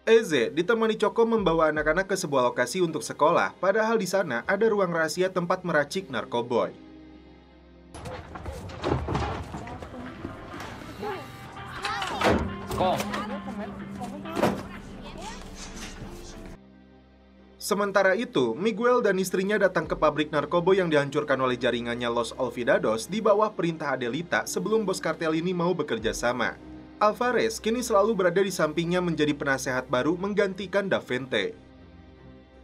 Eze ditemani Choco membawa anak-anak ke sebuah lokasi untuk sekolah, padahal di sana ada ruang rahasia tempat meracik narkoboy. Sementara itu, Miguel dan istrinya datang ke pabrik narkoba yang dihancurkan oleh jaringannya Los Olvidados di bawah perintah Adelita sebelum bos kartel ini mau bekerja sama. Alvarez kini selalu berada di sampingnya menjadi penasehat baru menggantikan Davente.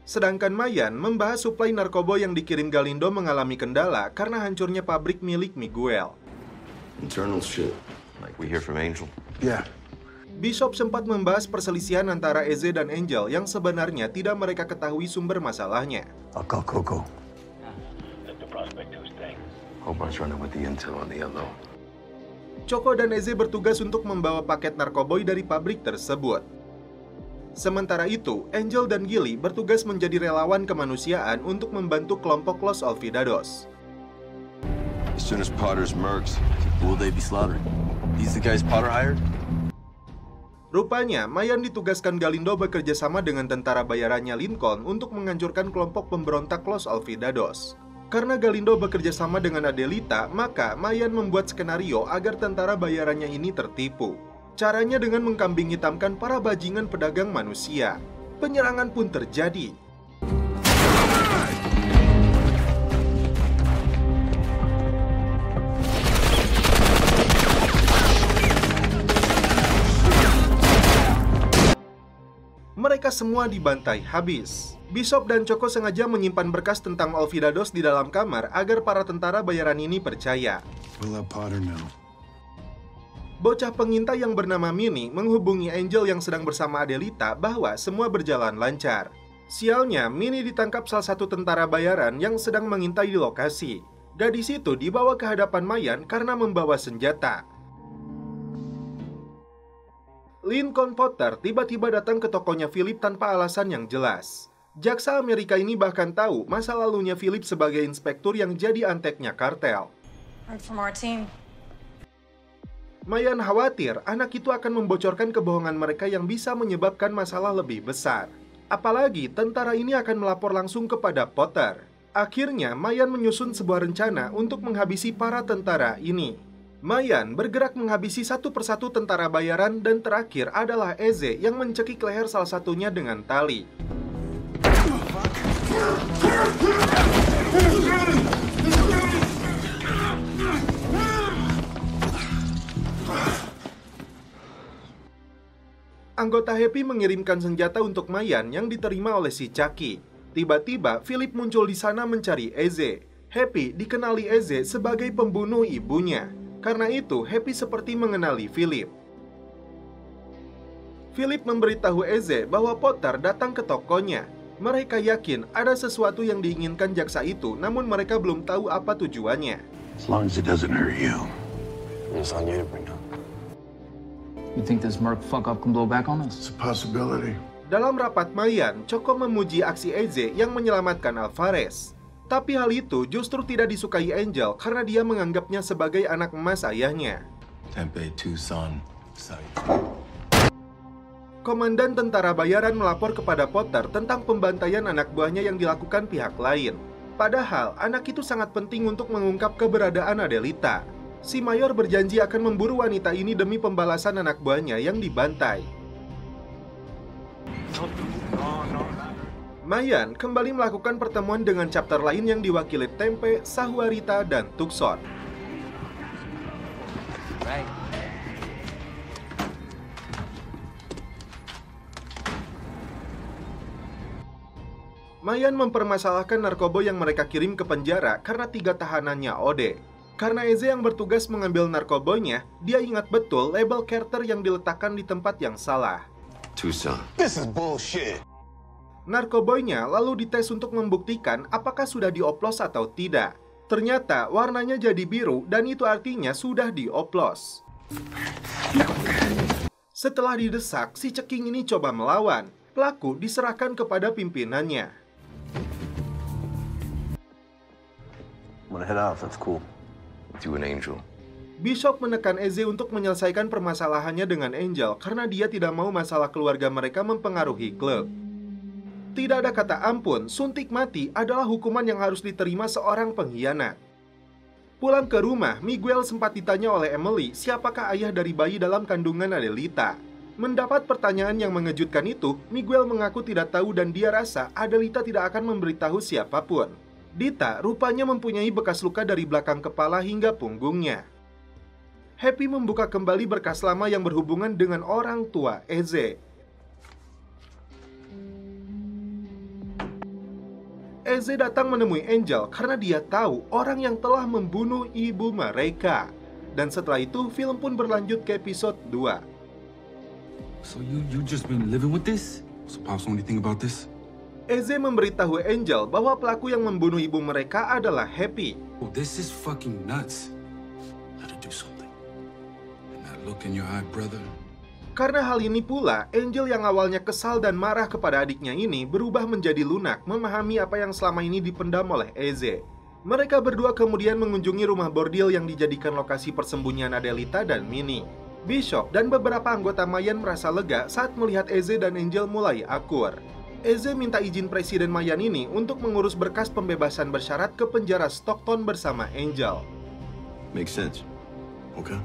Sedangkan Mayan membahas suplai narkoba yang dikirim Galindo mengalami kendala karena hancurnya pabrik milik Miguel. Internal shit, like we hear from Angel. Yeah. Bishop sempat membahas perselisihan antara Eze dan Angel yang sebenarnya tidak mereka ketahui sumber masalahnya. I'll call Coco. Hobart's running with the intel on the yellow. Choco dan Eze bertugas untuk membawa paket narkoboy dari pabrik tersebut. Sementara itu, Angel dan Gilly bertugas menjadi relawan kemanusiaan untuk membantu kelompok Los Olvidados. As soon as Potter's mercs, who will they be slaughtering? These the guys Potter hired? Rupanya, Mayan ditugaskan Galindo bekerja sama dengan tentara bayarannya Lincoln untuk menghancurkan kelompok pemberontak Los Olvidados. Karena Galindo bekerja sama dengan Adelita, maka Mayan membuat skenario agar tentara bayarannya ini tertipu. Caranya dengan mengkambing hitamkan para bajingan pedagang manusia. Penyerangan pun terjadi. Mereka semua dibantai habis. Bishop dan Choco sengaja menyimpan berkas tentang Olvidados di dalam kamar agar para tentara bayaran ini percaya. We'll let Potter know. Bocah pengintai yang bernama Minnie menghubungi Angel yang sedang bersama Adelita bahwa semua berjalan lancar. Sialnya, Minnie ditangkap salah satu tentara bayaran yang sedang mengintai di lokasi. Gadis itu dibawa ke hadapan Mayan karena membawa senjata. Lincoln Potter tiba-tiba datang ke tokonya Philip tanpa alasan yang jelas. Jaksa Amerika ini bahkan tahu masa lalunya Philip sebagai inspektur yang jadi anteknya kartel. Mayan khawatir anak itu akan membocorkan kebohongan mereka yang bisa menyebabkan masalah lebih besar. Apalagi tentara ini akan melapor langsung kepada Potter. Akhirnya Mayan menyusun sebuah rencana untuk menghabisi para tentara ini. Mayan bergerak menghabisi satu persatu tentara bayaran dan terakhir adalah Eze yang mencekik leher salah satunya dengan tali. Anggota Happy mengirimkan senjata untuk Mayan yang diterima oleh si Chucky. Tiba-tiba Philip muncul di sana mencari Eze. Happy dikenali Eze sebagai pembunuh ibunya. Karena itu, Happy seperti mengenali Philip. Philip memberitahu Eze bahwa Potter datang ke tokonya. Mereka yakin ada sesuatu yang diinginkan jaksa itu, namun mereka belum tahu apa tujuannya. As long as it doesn't hurt you. It's on you to bring up. You think this merc fuck up can blow back on us? It's a possibility. Dalam rapat Mayan, Choco memuji aksi Eze yang menyelamatkan Alvarez. Tapi hal itu justru tidak disukai Angel karena dia menganggapnya sebagai anak emas ayahnya. Tempe Tucson site. Komandan tentara bayaran melapor kepada Potter tentang pembantaian anak buahnya yang dilakukan pihak lain. Padahal anak itu sangat penting untuk mengungkap keberadaan Adelita. Si Mayor berjanji akan memburu wanita ini demi pembalasan anak buahnya yang dibantai. Mayan kembali melakukan pertemuan dengan chapter lain yang diwakili Tempe, Sahuarita, dan Tucson. Mayan mempermasalahkan narkoba yang mereka kirim ke penjara karena 3 tahanannya OD. Karena Eze yang bertugas mengambil narkobonya, dia ingat betul label Carter yang diletakkan di tempat yang salah. Tucson. This is bullshit. Narkoboynya lalu dites untuk membuktikan apakah sudah dioplos atau tidak. Ternyata warnanya jadi biru dan itu artinya sudah dioplos. Setelah didesak, si ceking ini coba melawan. Pelaku diserahkan kepada pimpinannya. I'm gonna head out if that's cool. With you and Angel. Bishop menekan Eze untuk menyelesaikan permasalahannya dengan Angel karena dia tidak mau masalah keluarga mereka mempengaruhi klub. Tidak ada kata ampun, suntik mati adalah hukuman yang harus diterima seorang pengkhianat. Pulang ke rumah, Miguel sempat ditanya oleh Emily siapakah ayah dari bayi dalam kandungan Adelita. Mendapat pertanyaan yang mengejutkan itu, Miguel mengaku tidak tahu dan dia rasa Adelita tidak akan memberitahu siapapun. Dita rupanya mempunyai bekas luka dari belakang kepala hingga punggungnya. Happy membuka kembali berkas lama yang berhubungan dengan orang tua Eze. Eze datang menemui Angel karena dia tahu orang yang telah membunuh ibu mereka. Dan setelah itu, film pun berlanjut ke episode 2. So you just been living with this? So Pops, only thing about this? Eze memberitahu Angel bahwa pelaku yang membunuh ibu mereka adalah Happy. Oh, this is fucking nuts. Gotta do something. Look in your eye, brother. Karena hal ini pula, Angel yang awalnya kesal dan marah kepada adiknya ini berubah menjadi lunak, memahami apa yang selama ini dipendam oleh Eze. Mereka berdua kemudian mengunjungi rumah bordil yang dijadikan lokasi persembunyian Adelita dan Minnie. Bishop dan beberapa anggota Mayan merasa lega saat melihat Eze dan Angel mulai akur. Eze minta izin Presiden Mayan ini untuk mengurus berkas pembebasan bersyarat ke penjara Stockton bersama Angel. Makes sense. Okay.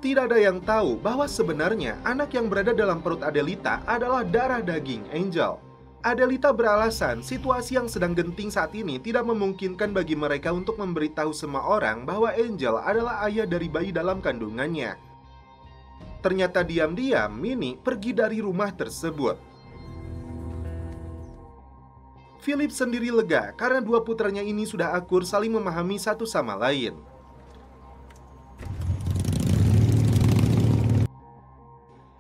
Tidak ada yang tahu bahwa sebenarnya anak yang berada dalam perut Adelita adalah darah daging Angel. Adelita beralasan situasi yang sedang genting saat ini tidak memungkinkan bagi mereka untuk memberitahu semua orang bahwa Angel adalah ayah dari bayi dalam kandungannya. Ternyata diam-diam Minnie pergi dari rumah tersebut. Philip sendiri lega karena dua putranya ini sudah akur saling memahami satu sama lain.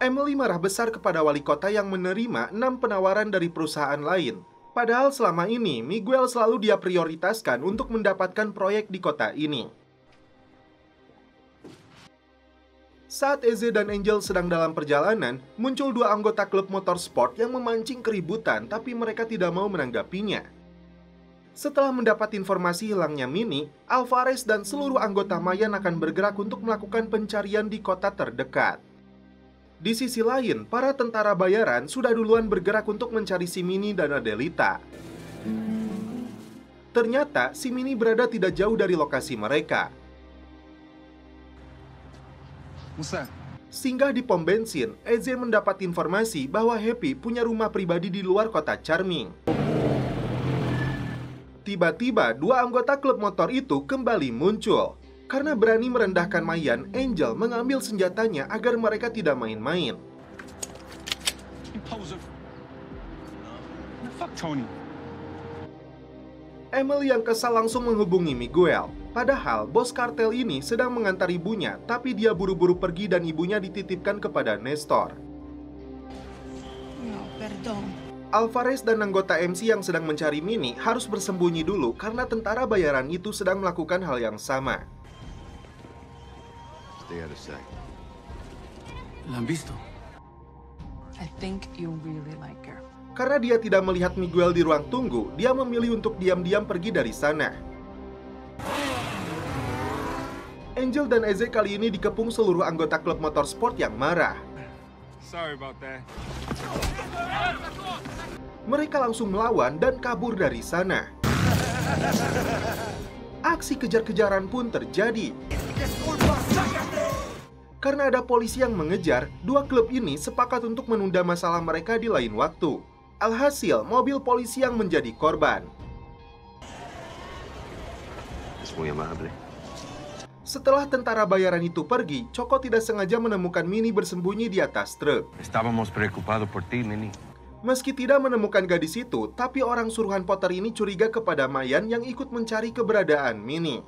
Emily marah besar kepada wali kota yang menerima 6 penawaran dari perusahaan lain. Padahal selama ini, Miguel selalu dia prioritaskan untuk mendapatkan proyek di kota ini. Saat Eze dan Angel sedang dalam perjalanan, muncul 2 anggota klub motorsport yang memancing keributan, tapi mereka tidak mau menanggapinya. Setelah mendapat informasi hilangnya Minnie, Alvarez dan seluruh anggota Mayan akan bergerak untuk melakukan pencarian di kota terdekat. Di sisi lain, para tentara bayaran sudah duluan bergerak untuk mencari si Minnie dan Adelita. Ternyata, si Minnie berada tidak jauh dari lokasi mereka. Singgah di pom bensin, Eze mendapat informasi bahwa Happy punya rumah pribadi di luar kota Charming. Tiba-tiba, 2 anggota klub motor itu kembali muncul. Karena berani merendahkan Mayan, Angel mengambil senjatanya agar mereka tidak main-main. Emily yang kesal langsung menghubungi Miguel. Padahal bos kartel ini sedang mengantar ibunya, tapi dia buru-buru pergi dan ibunya dititipkan kepada Nestor. No, perdón. Alvarez dan anggota MC yang sedang mencari Minnie harus bersembunyi dulu karena tentara bayaran itu sedang melakukan hal yang sama. Stay out of sight. ¿La han visto? I think you really like her. Karena dia tidak melihat Miguel di ruang tunggu, dia memilih untuk diam-diam pergi dari sana. Angel dan Eze kali ini dikepung seluruh anggota klub motorsport yang marah. Sorry about that. Mereka langsung melawan dan kabur dari sana. Aksi kejar-kejaran pun terjadi. Karena ada polisi yang mengejar, 2 klub ini sepakat untuk menunda masalah mereka di lain waktu. Alhasil, mobil polisi yang menjadi korban. Setelah tentara bayaran itu pergi, Choco tidak sengaja menemukan Minnie bersembunyi di atas truk. Estábamos preocupados por ti, Minnie. Meski tidak menemukan gadis itu, tapi orang suruhan Potter ini curiga kepada Mayan yang ikut mencari keberadaan Minnie.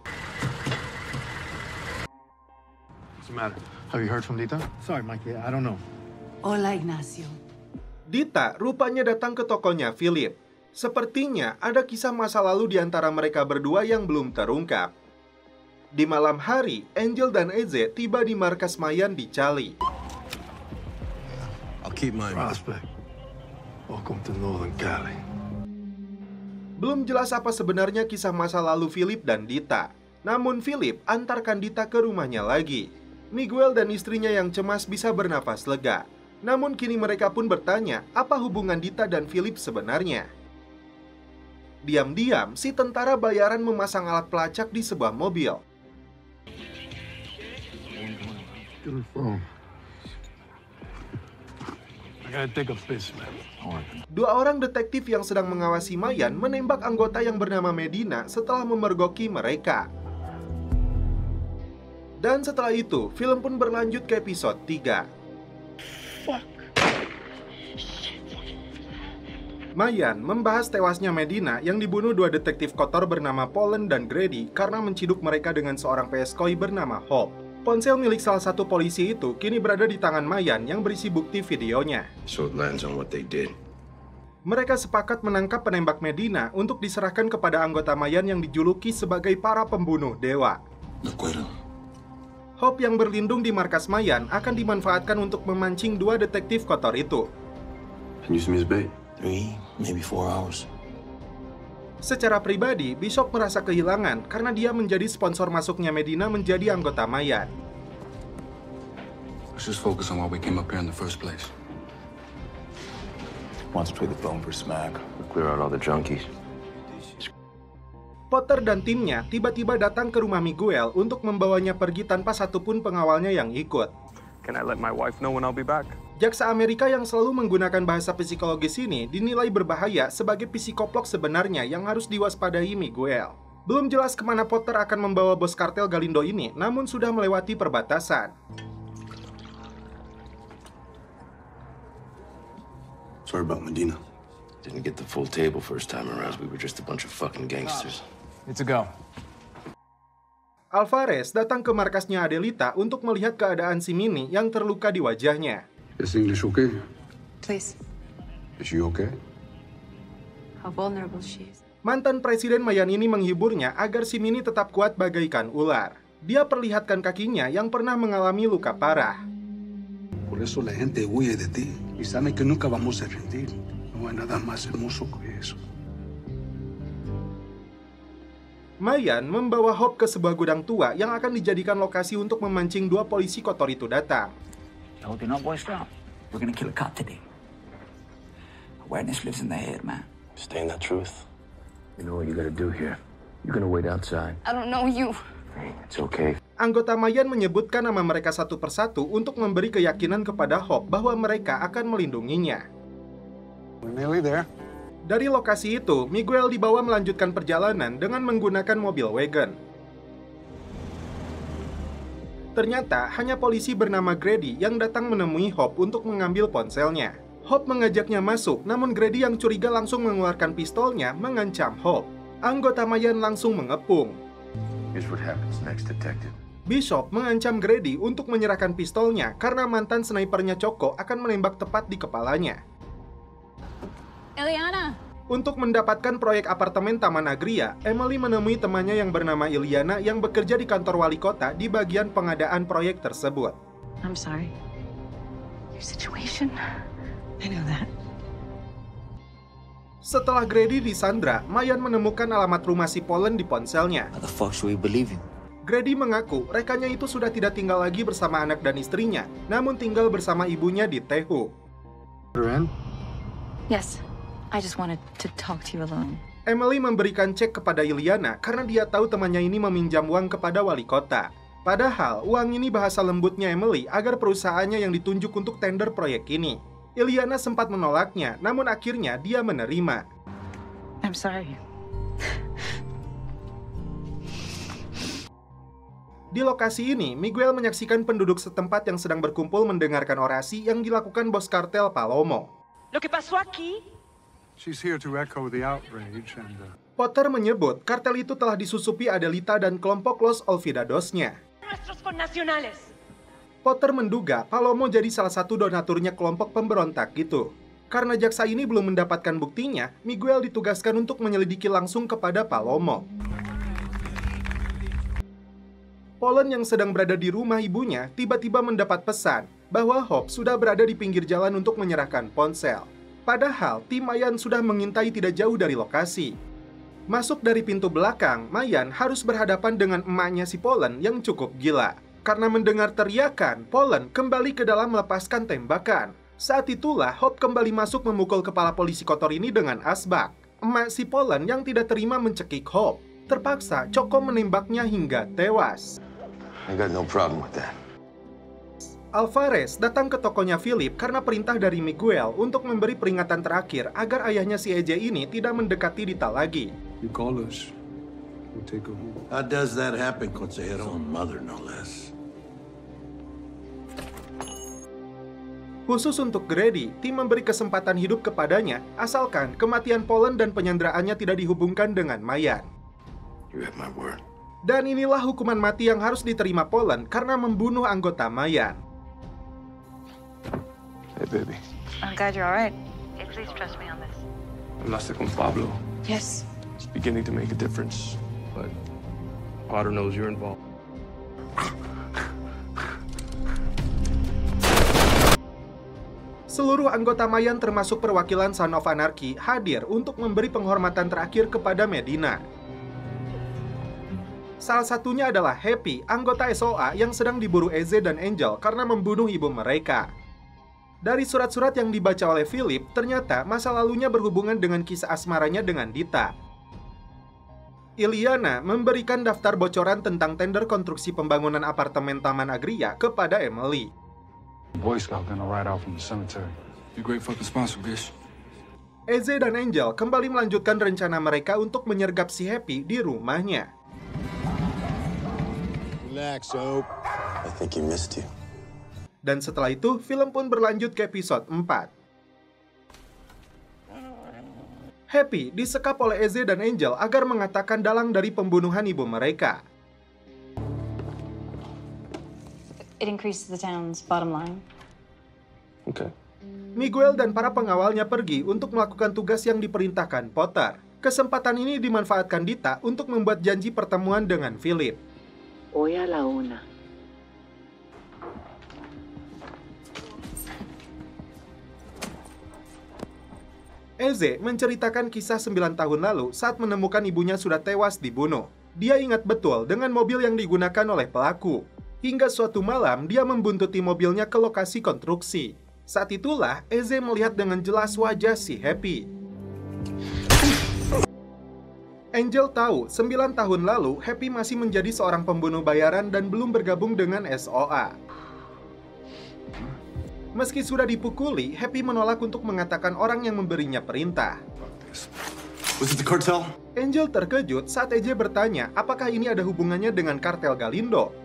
What's the matter? Have you heard from Dita? Sorry, Mikey, I don't know. Hola, Ignacio. Dita rupanya datang ke tokonya Philip. Sepertinya ada kisah masa lalu di antara mereka berdua yang belum terungkap. Di malam hari, Angel dan Eze tiba di markas Mayan di Cali. I'll keep mine. Prospect. Welcome to Northern Cali. Belum jelas apa sebenarnya kisah masa lalu Philip dan Dita. Namun Philip antarkan Dita ke rumahnya lagi. Miguel dan istrinya yang cemas bisa bernafas lega. Namun kini mereka pun bertanya apa hubungan Dita dan Philip sebenarnya. Diam-diam, si tentara bayaran memasang alat pelacak di sebuah mobil. Dua orang detektif yang sedang mengawasi Mayan menembak anggota yang bernama Medina setelah memergoki mereka. Dan setelah itu, film pun berlanjut ke episode 3. Mayan membahas tewasnya Medina yang dibunuh dua detektif kotor bernama Poland dan Grady karena menciduk mereka dengan seorang peskoi bernama Hope. Ponsel milik salah satu polisi itu kini berada di tangan Mayan yang berisi bukti videonya. So it lands on what they did. Mereka sepakat menangkap penembak Medina untuk diserahkan kepada anggota Mayan yang dijuluki sebagai para pembunuh dewa. Hope yang berlindung di markas Mayan akan dimanfaatkan untuk memancing dua detektif kotor itu. Can use me as bait. 3, maybe 4 hours. Secara pribadi, Bishop merasa kehilangan karena dia menjadi sponsor masuknya Medina menjadi anggota Mayan. Let's just focus on why we came up here in the first place. Once play the bone for smack. We'll clear out all the junkies. Potter dan timnya tiba-tiba datang ke rumah Miguel untuk membawanya pergi tanpa satupun pengawalnya yang ikut. Can I let my wife know when I'll be back? Jaksa Amerika yang selalu menggunakan bahasa psikologis ini dinilai berbahaya sebagai psikoplok sebenarnya yang harus diwaspadai Miguel. Belum jelas kemana Potter akan membawa bos kartel Galindo ini, namun sudah melewati perbatasan. Sorry about Medina. Didn't get the full table first time around. We were just a bunch of fucking gangsters. It's a go. Alvarez datang ke markasnya Adelita untuk melihat keadaan si Mini yang terluka di wajahnya. Is English okay? Please. Is she okay? How vulnerable she is. Mantan Presiden Mayan ini menghiburnya agar si Mini tetap kuat bagaikan ular. Dia perlihatkan kakinya yang pernah mengalami luka parah. Por eso la gente huye de ti y sabe que nunca vamos a rendir. No hay nada más hermoso que eso. Mayan membawa Hope ke sebuah gudang tua yang akan dijadikan lokasi untuk memancing dua polisi kotor itu datang. Told you not, boy, stop. We're gonna kill a cop today. Awareness lives in the head, man. Stay in that truth. You know what you gotta do here. You're gonna wait outside. I don't know you. Hey, it's okay. Anggota Mayan menyebutkan nama mereka satu persatu untuk memberi keyakinan kepada Hope bahwa mereka akan melindunginya. We're nearly there. Dari lokasi itu, Miguel dibawa melanjutkan perjalanan dengan menggunakan mobil wagon. Ternyata hanya polisi bernama Grady yang datang menemui Hope untuk mengambil ponselnya. Hope mengajaknya masuk, namun Grady yang curiga langsung mengeluarkan pistolnya mengancam Hope. Anggota Mayan langsung mengepung. Here's what happens next, detective. Bishop mengancam Grady untuk menyerahkan pistolnya karena mantan snipernya Choco akan menembak tepat di kepalanya. Eliana. Untuk mendapatkan proyek apartemen Taman Agria, Emily menemui temannya yang bernama Iliana yang bekerja di kantor wali kota di bagian pengadaan proyek tersebut. I'm sorry. Your situation. I know that. Setelah Grady disandra, Mayan menemukan alamat rumah si Poland di ponselnya. How the fuck should we believe you? Grady mengaku rekannya itu sudah tidak tinggal lagi bersama anak dan istrinya, namun tinggal bersama ibunya di Tehu. Yes. I just wanted to talk to you alone. Emily memberikan cek kepada Iliana karena dia tahu temannya ini meminjam uang kepada wali kota. Padahal uang ini bahasa lembutnya Emily agar perusahaannya yang ditunjuk untuk tender proyek ini. Iliana sempat menolaknya, namun akhirnya dia menerima. I'm sorry. Di lokasi ini, Miguel menyaksikan penduduk setempat yang sedang berkumpul mendengarkan orasi yang dilakukan bos kartel Palomo. Lo que pasó aquí? She's here to echo the outrage and Potter menyebut kartel itu telah disusupi Adelita dan kelompok Los Olvidadosnya. Nuestros connacionales. Potter menduga Palomo jadi salah satu donaturnya kelompok pemberontak itu. Karena jaksa ini belum mendapatkan buktinya, Miguel ditugaskan untuk menyelidiki langsung kepada Palomo. Poland yang sedang berada di rumah ibunya tiba-tiba mendapat pesan bahwa Hope sudah berada di pinggir jalan untuk menyerahkan ponsel. Padahal tim Mayan sudah mengintai tidak jauh dari lokasi. Masuk dari pintu belakang, Mayan harus berhadapan dengan emaknya si Polen yang cukup gila. Karena mendengar teriakan, Polen kembali ke dalam melepaskan tembakan. Saat itulah Hope kembali masuk memukul kepala polisi kotor ini dengan asbak. Emak si Polen yang tidak terima mencekik Hope. Terpaksa Choco menembaknya hingga tewas. I got no problem with that. Alvarez datang ke tokonya Philip karena perintah dari Miguel untuk memberi peringatan terakhir agar ayahnya si EJ ini tidak mendekati Dita lagi. You call us, we'll take her home. How does that happen, Consejero? His own mother, no less. Khusus untuk Grady, tim memberi kesempatan hidup kepadanya asalkan kematian Polen dan penyandraannya tidak dihubungkan dengan Mayan. You have my word. Dan inilah hukuman mati yang harus diterima Polen karena membunuh anggota Mayan. Hey, baby. I'm glad you're all right. Hey, please trust me on this. Hablaste con Pablo. Yes. It's beginning to make a difference, but Potter knows you're involved. Seluruh anggota Mayan termasuk perwakilan Son of Anarchy hadir untuk memberi penghormatan terakhir kepada Medina. Salah satunya adalah Happy, anggota SOA yang sedang diburu EZ dan Angel karena membunuh ibu mereka. Dari surat-surat yang dibaca oleh Philip, ternyata masa lalunya berhubungan dengan kisah asmaranya dengan Dita. Iliana memberikan daftar bocoran tentang tender konstruksi pembangunan apartemen Taman Agria kepada Emily. Boy Scout gonna ride out from the cemetery. You great fucking sponsor, bitch. EZ dan Angel kembali melanjutkan rencana mereka untuk menyergap si Happy di rumahnya. Relax, Hope. I think he missed you. Dan setelah itu, film pun berlanjut ke episode 4. Happy disekap oleh EZ dan Angel agar mengatakan dalang dari pembunuhan ibu mereka. It increases the town's bottom line. Okay. Miguel dan para pengawalnya pergi untuk melakukan tugas yang diperintahkan Potter. Kesempatan ini dimanfaatkan Dita untuk membuat janji pertemuan dengan Philip. Hoy a la 1. EZ menceritakan kisah 9 tahun lalu saat menemukan ibunya sudah tewas dibunuh. Dia ingat betul dengan mobil yang digunakan oleh pelaku. Hingga suatu malam, dia membuntuti mobilnya ke lokasi konstruksi. Saat itulah, EZ melihat dengan jelas wajah si Happy. Angel tahu, 9 tahun lalu, Happy masih menjadi seorang pembunuh bayaran dan belum bergabung dengan SOA. Meski sudah dipukuli, Happy menolak untuk mengatakan orang yang memberinya perintah. Was it the cartel? Angel terkejut saat EJ bertanya apakah ini ada hubungannya dengan kartel Galindo.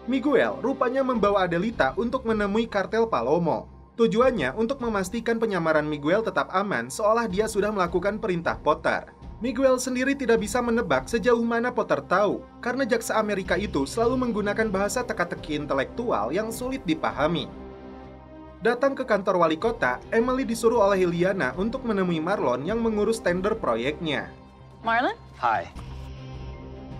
Miguel rupanya membawa Adelita untuk menemui kartel Palomo. Tujuannya untuk memastikan penyamaran Miguel tetap aman seolah dia sudah melakukan perintah Potter. Miguel sendiri tidak bisa menebak sejauh mana Potter tahu, karena jaksa Amerika itu selalu menggunakan bahasa teka-teki intelektual yang sulit dipahami. Datang ke kantor wali kota, Emily disuruh oleh Iliana untuk menemui Marlon yang mengurus tender proyeknya. Marlon? Hi.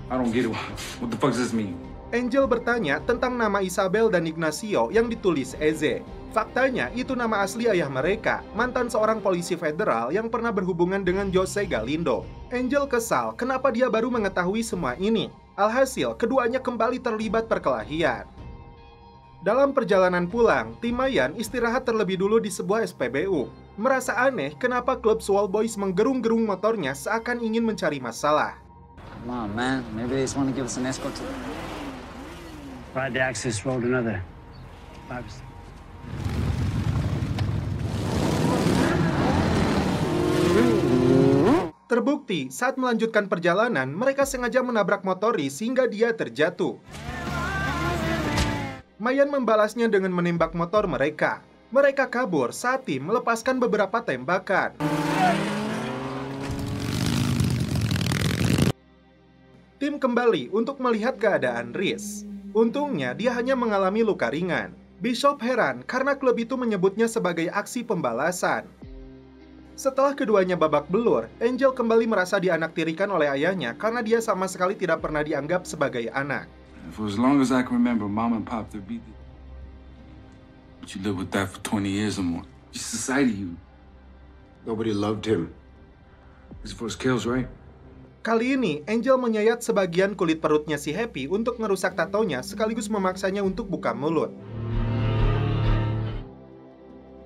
I don't get it. What the fuck does this mean? Angel bertanya tentang nama Isabel dan Ignacio yang ditulis EZ. Faktanya, itu nama asli ayah mereka, mantan seorang polisi federal yang pernah berhubungan dengan Jose Galindo. Angel kesal kenapa dia baru mengetahui semua ini. Alhasil, keduanya kembali terlibat perkelahian. Dalam perjalanan pulang, tim Mayan istirahat terlebih dulu di sebuah SPBU. Merasa aneh kenapa klub Swole Boys menggerung-gerung motornya seakan ingin mencari masalah. Come on, man. Maybe they just want to give us an escort to... Ride the access road another 5. Terbukti, saat melanjutkan perjalanan, mereka sengaja menabrak motoris hingga dia terjatuh. Mayan membalasnya dengan menembak motor mereka. Mereka kabur saat tim melepaskan beberapa tembakan. Tim kembali untuk melihat keadaan Rhys. Untungnya, dia hanya mengalami luka ringan. Bishop heran karena klub itu menyebutnya sebagai aksi pembalasan. Setelah keduanya babak belur, Angel kembali merasa dianaktirikan oleh ayahnya karena dia sama sekali tidak pernah dianggap sebagai anak. For as long as I can remember, Mom and Pop, they're beat. But you live with that for 20 years or more. Just society, you. Nobody loved him. He's for his kills, right? Kali ini, Angel menyayat sebagian kulit perutnya si Happy untuk merusak tatonya sekaligus memaksanya untuk buka mulut.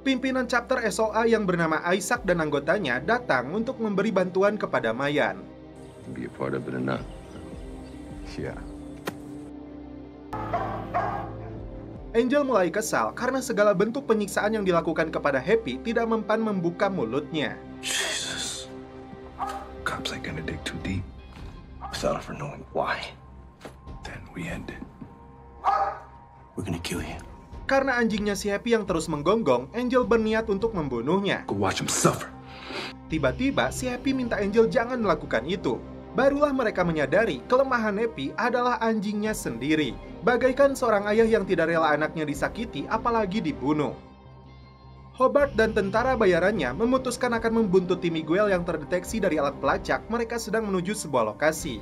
Pimpinan chapter SOA yang bernama Isaac dan anggotanya datang untuk memberi bantuan kepada Mayan. Be a part of it or not. Yeah. Angel mulai kesal karena segala bentuk penyiksaan yang dilakukan kepada Happy tidak mempan membuka mulutnya. Jesus. Cops ain't gonna dig too deep without ever knowing why. Then we end it. We're gonna kill you. Karena anjingnya si Happy yang terus menggonggong, Angel berniat untuk membunuhnya. Go watch him suffer. Tiba-tiba si Happy minta Angel jangan melakukan itu. Barulah mereka menyadari kelemahan Happy adalah anjingnya sendiri. Bagaikan seorang ayah yang tidak rela anaknya disakiti, apalagi dibunuh. Hobart dan tentara bayarannya memutuskan akan membuntuti Miguel yang terdeteksi dari alat pelacak. Mereka sedang menuju sebuah lokasi.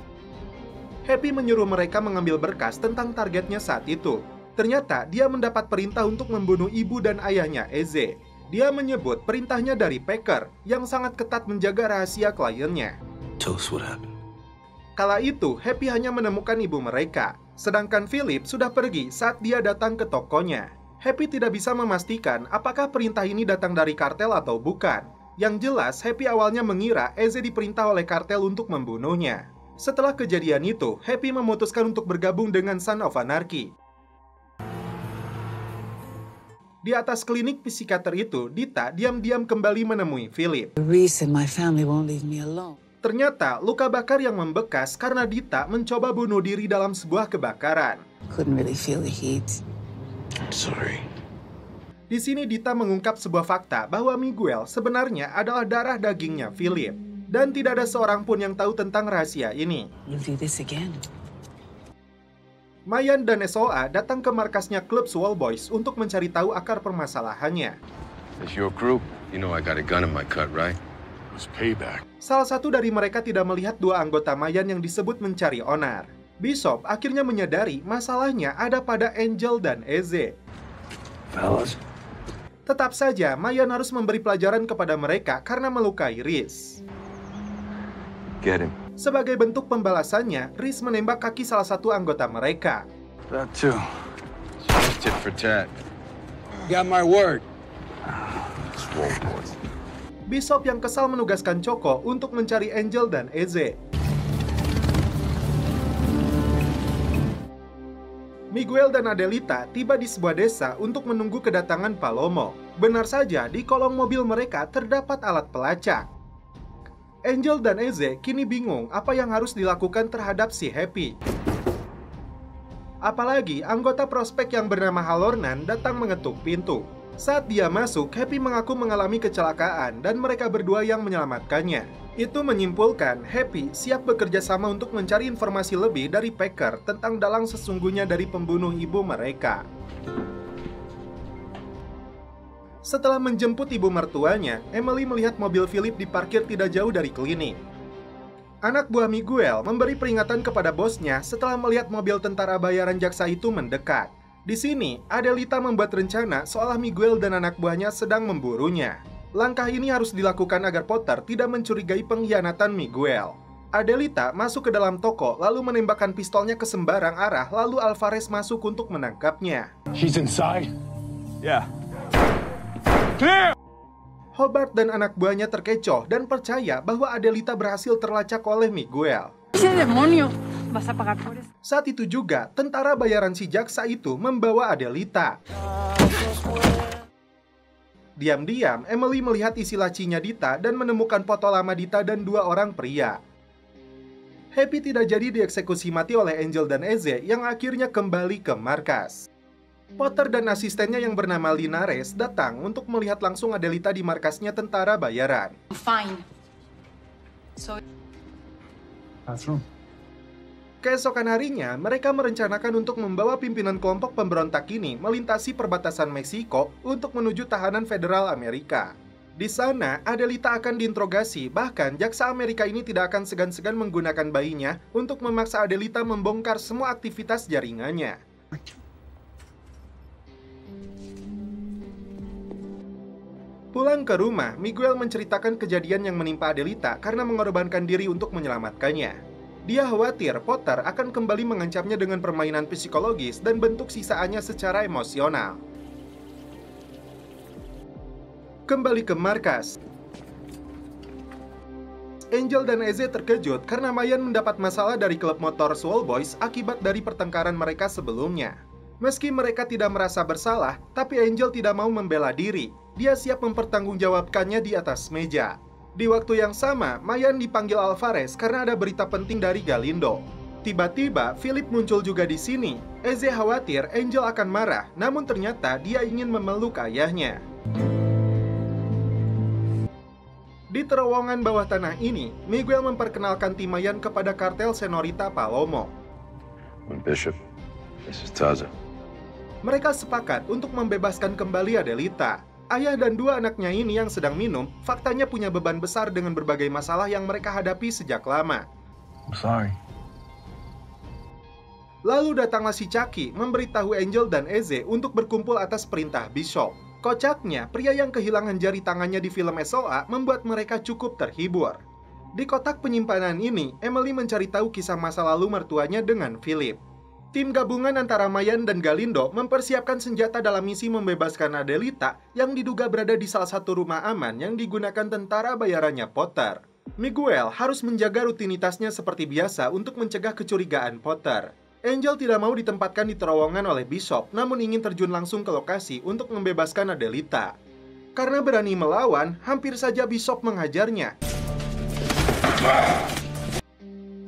Happy menyuruh mereka mengambil berkas tentang targetnya saat itu. Ternyata dia mendapat perintah untuk membunuh ibu dan ayahnya Eze. Dia menyebut perintahnya dari Packer yang sangat ketat menjaga rahasia kliennya. Tell us what happened. Kala itu, Happy hanya menemukan ibu mereka, sedangkan Philip sudah pergi saat dia datang ke tokonya. Happy tidak bisa memastikan apakah perintah ini datang dari kartel atau bukan. Yang jelas, Happy awalnya mengira Eze diperintah oleh kartel untuk membunuhnya. Setelah kejadian itu, Happy memutuskan untuk bergabung dengan Son of Anarchy. Di atas klinik psikiater itu, Dita diam-diam kembali menemui Philip. The reason my family won't leave me alone. Ternyata luka bakar yang membekas karena Dita mencoba bunuh diri dalam sebuah kebakaran. Couldn't really feel the heat. Sorry. Di sini Dita mengungkap sebuah fakta bahwa Miguel sebenarnya adalah darah dagingnya Philip. Dan tidak ada seorang pun yang tahu tentang rahasia ini. You'll do this again. Mayan dan SOA datang ke markasnya klub Swole Boys untuk mencari tahu akar permasalahannya. It's your crew. You know I got a gun in my cut, right? It's payback. Salah satu dari mereka tidak melihat dua anggota Mayan yang disebut mencari onar. Bishop akhirnya menyadari masalahnya ada pada Angel dan Eze. Fellas. Tetap saja, Mayan harus memberi pelajaran kepada mereka karena melukai Riz. Get him. Sebagai bentuk pembalasannya, Riz menembak kaki salah satu anggota mereka. That too. Tit for tat. Got my word. Swole boys. Bishop yang kesal menugaskan Choco untuk mencari Angel dan Eze. Miguel dan Adelita tiba di sebuah desa untuk menunggu kedatangan Palomo. Benar saja, di kolong mobil mereka terdapat alat pelacak. Angel dan Eze kini bingung apa yang harus dilakukan terhadap si Happy. Apalagi anggota prospek yang bernama Halornan datang mengetuk pintu. Saat dia masuk, Happy mengaku mengalami kecelakaan dan mereka berdua yang menyelamatkannya. Itu menyimpulkan Happy siap bekerja sama untuk mencari informasi lebih dari Packer tentang dalang sesungguhnya dari pembunuh ibu mereka. Setelah menjemput ibu mertuanya, Emily melihat mobil Philip diparkir tidak jauh dari klinik. Anak buah Miguel memberi peringatan kepada bosnya setelah melihat mobil tentara bayaran jaksa itu mendekat. Di sini, Adelita membuat rencana seolah Miguel dan anak buahnya sedang memburunya. Langkah ini harus dilakukan agar Potter tidak mencurigai pengkhianatan Miguel. Adelita masuk ke dalam toko lalu menembakkan pistolnya ke sembarang arah, lalu Alvarez masuk untuk menangkapnya. He's inside? Yeah. Clear! Hobart dan anak buahnya terkecoh dan percaya bahwa Adelita berhasil terlacak oleh Miguel. Saat itu juga, tentara bayaran si jaksa itu membawa Adelita. Diam-diam, Emily melihat isi lacinya Dita dan menemukan foto lama Dita dan dua orang pria. Happy tidak jadi dieksekusi mati oleh Angel dan Eze yang akhirnya kembali ke markas. Potter dan asistennya yang bernama Linares datang untuk melihat langsung Adelita di markasnya tentara bayaran. Fine. Keesokan harinya, mereka merencanakan untuk membawa pimpinan kelompok pemberontak ini melintasi perbatasan Meksiko untuk menuju tahanan federal Amerika. Di sana, Adelita akan diinterogasi, bahkan jaksa Amerika ini tidak akan segan-segan menggunakan bayinya untuk memaksa Adelita membongkar semua aktivitas jaringannya. Pulang ke rumah, Miguel menceritakan kejadian yang menimpa Adelita karena mengorbankan diri untuk menyelamatkannya. Dia khawatir Potter akan kembali mengancamnya dengan permainan psikologis dan bentuk sisaannya secara emosional. Kembali ke markas. Angel dan Eze terkejut karena Mayan mendapat masalah dari klub motor Swole Boys akibat dari pertengkaran mereka sebelumnya. Meski mereka tidak merasa bersalah, tapi Angel tidak mau membela diri. Dia siap mempertanggungjawabkannya di atas meja. Di waktu yang sama, Mayan dipanggil Alvarez karena ada berita penting dari Galindo. Tiba-tiba, Philip muncul juga di sini. Eze khawatir Angel akan marah, namun ternyata dia ingin memeluk ayahnya. Di terowongan bawah tanah ini, Miguel memperkenalkan tim Mayan kepada kartel Senorita Palomo. Bishop, this is Taza. Mereka sepakat untuk membebaskan kembali Adelita. Ayah dan dua anaknya ini yang sedang minum, faktanya punya beban besar dengan berbagai masalah yang mereka hadapi sejak lama. I'm sorry. Lalu datanglah si Chucky memberitahu Angel dan Eze untuk berkumpul atas perintah Bishop. Kocaknya, pria yang kehilangan jari tangannya di film SOA membuat mereka cukup terhibur. Di kotak penyimpanan ini, Emily mencari tahu kisah masa lalu mertuanya dengan Philip. Tim gabungan antara Mayan dan Galindo mempersiapkan senjata dalam misi membebaskan Adelita yang diduga berada di salah satu rumah aman yang digunakan tentara bayarannya Potter. Miguel harus menjaga rutinitasnya seperti biasa untuk mencegah kecurigaan Potter. Angel tidak mau ditempatkan di terowongan oleh Bishop, namun ingin terjun langsung ke lokasi untuk membebaskan Adelita. Karena berani melawan, hampir saja Bishop menghajarnya.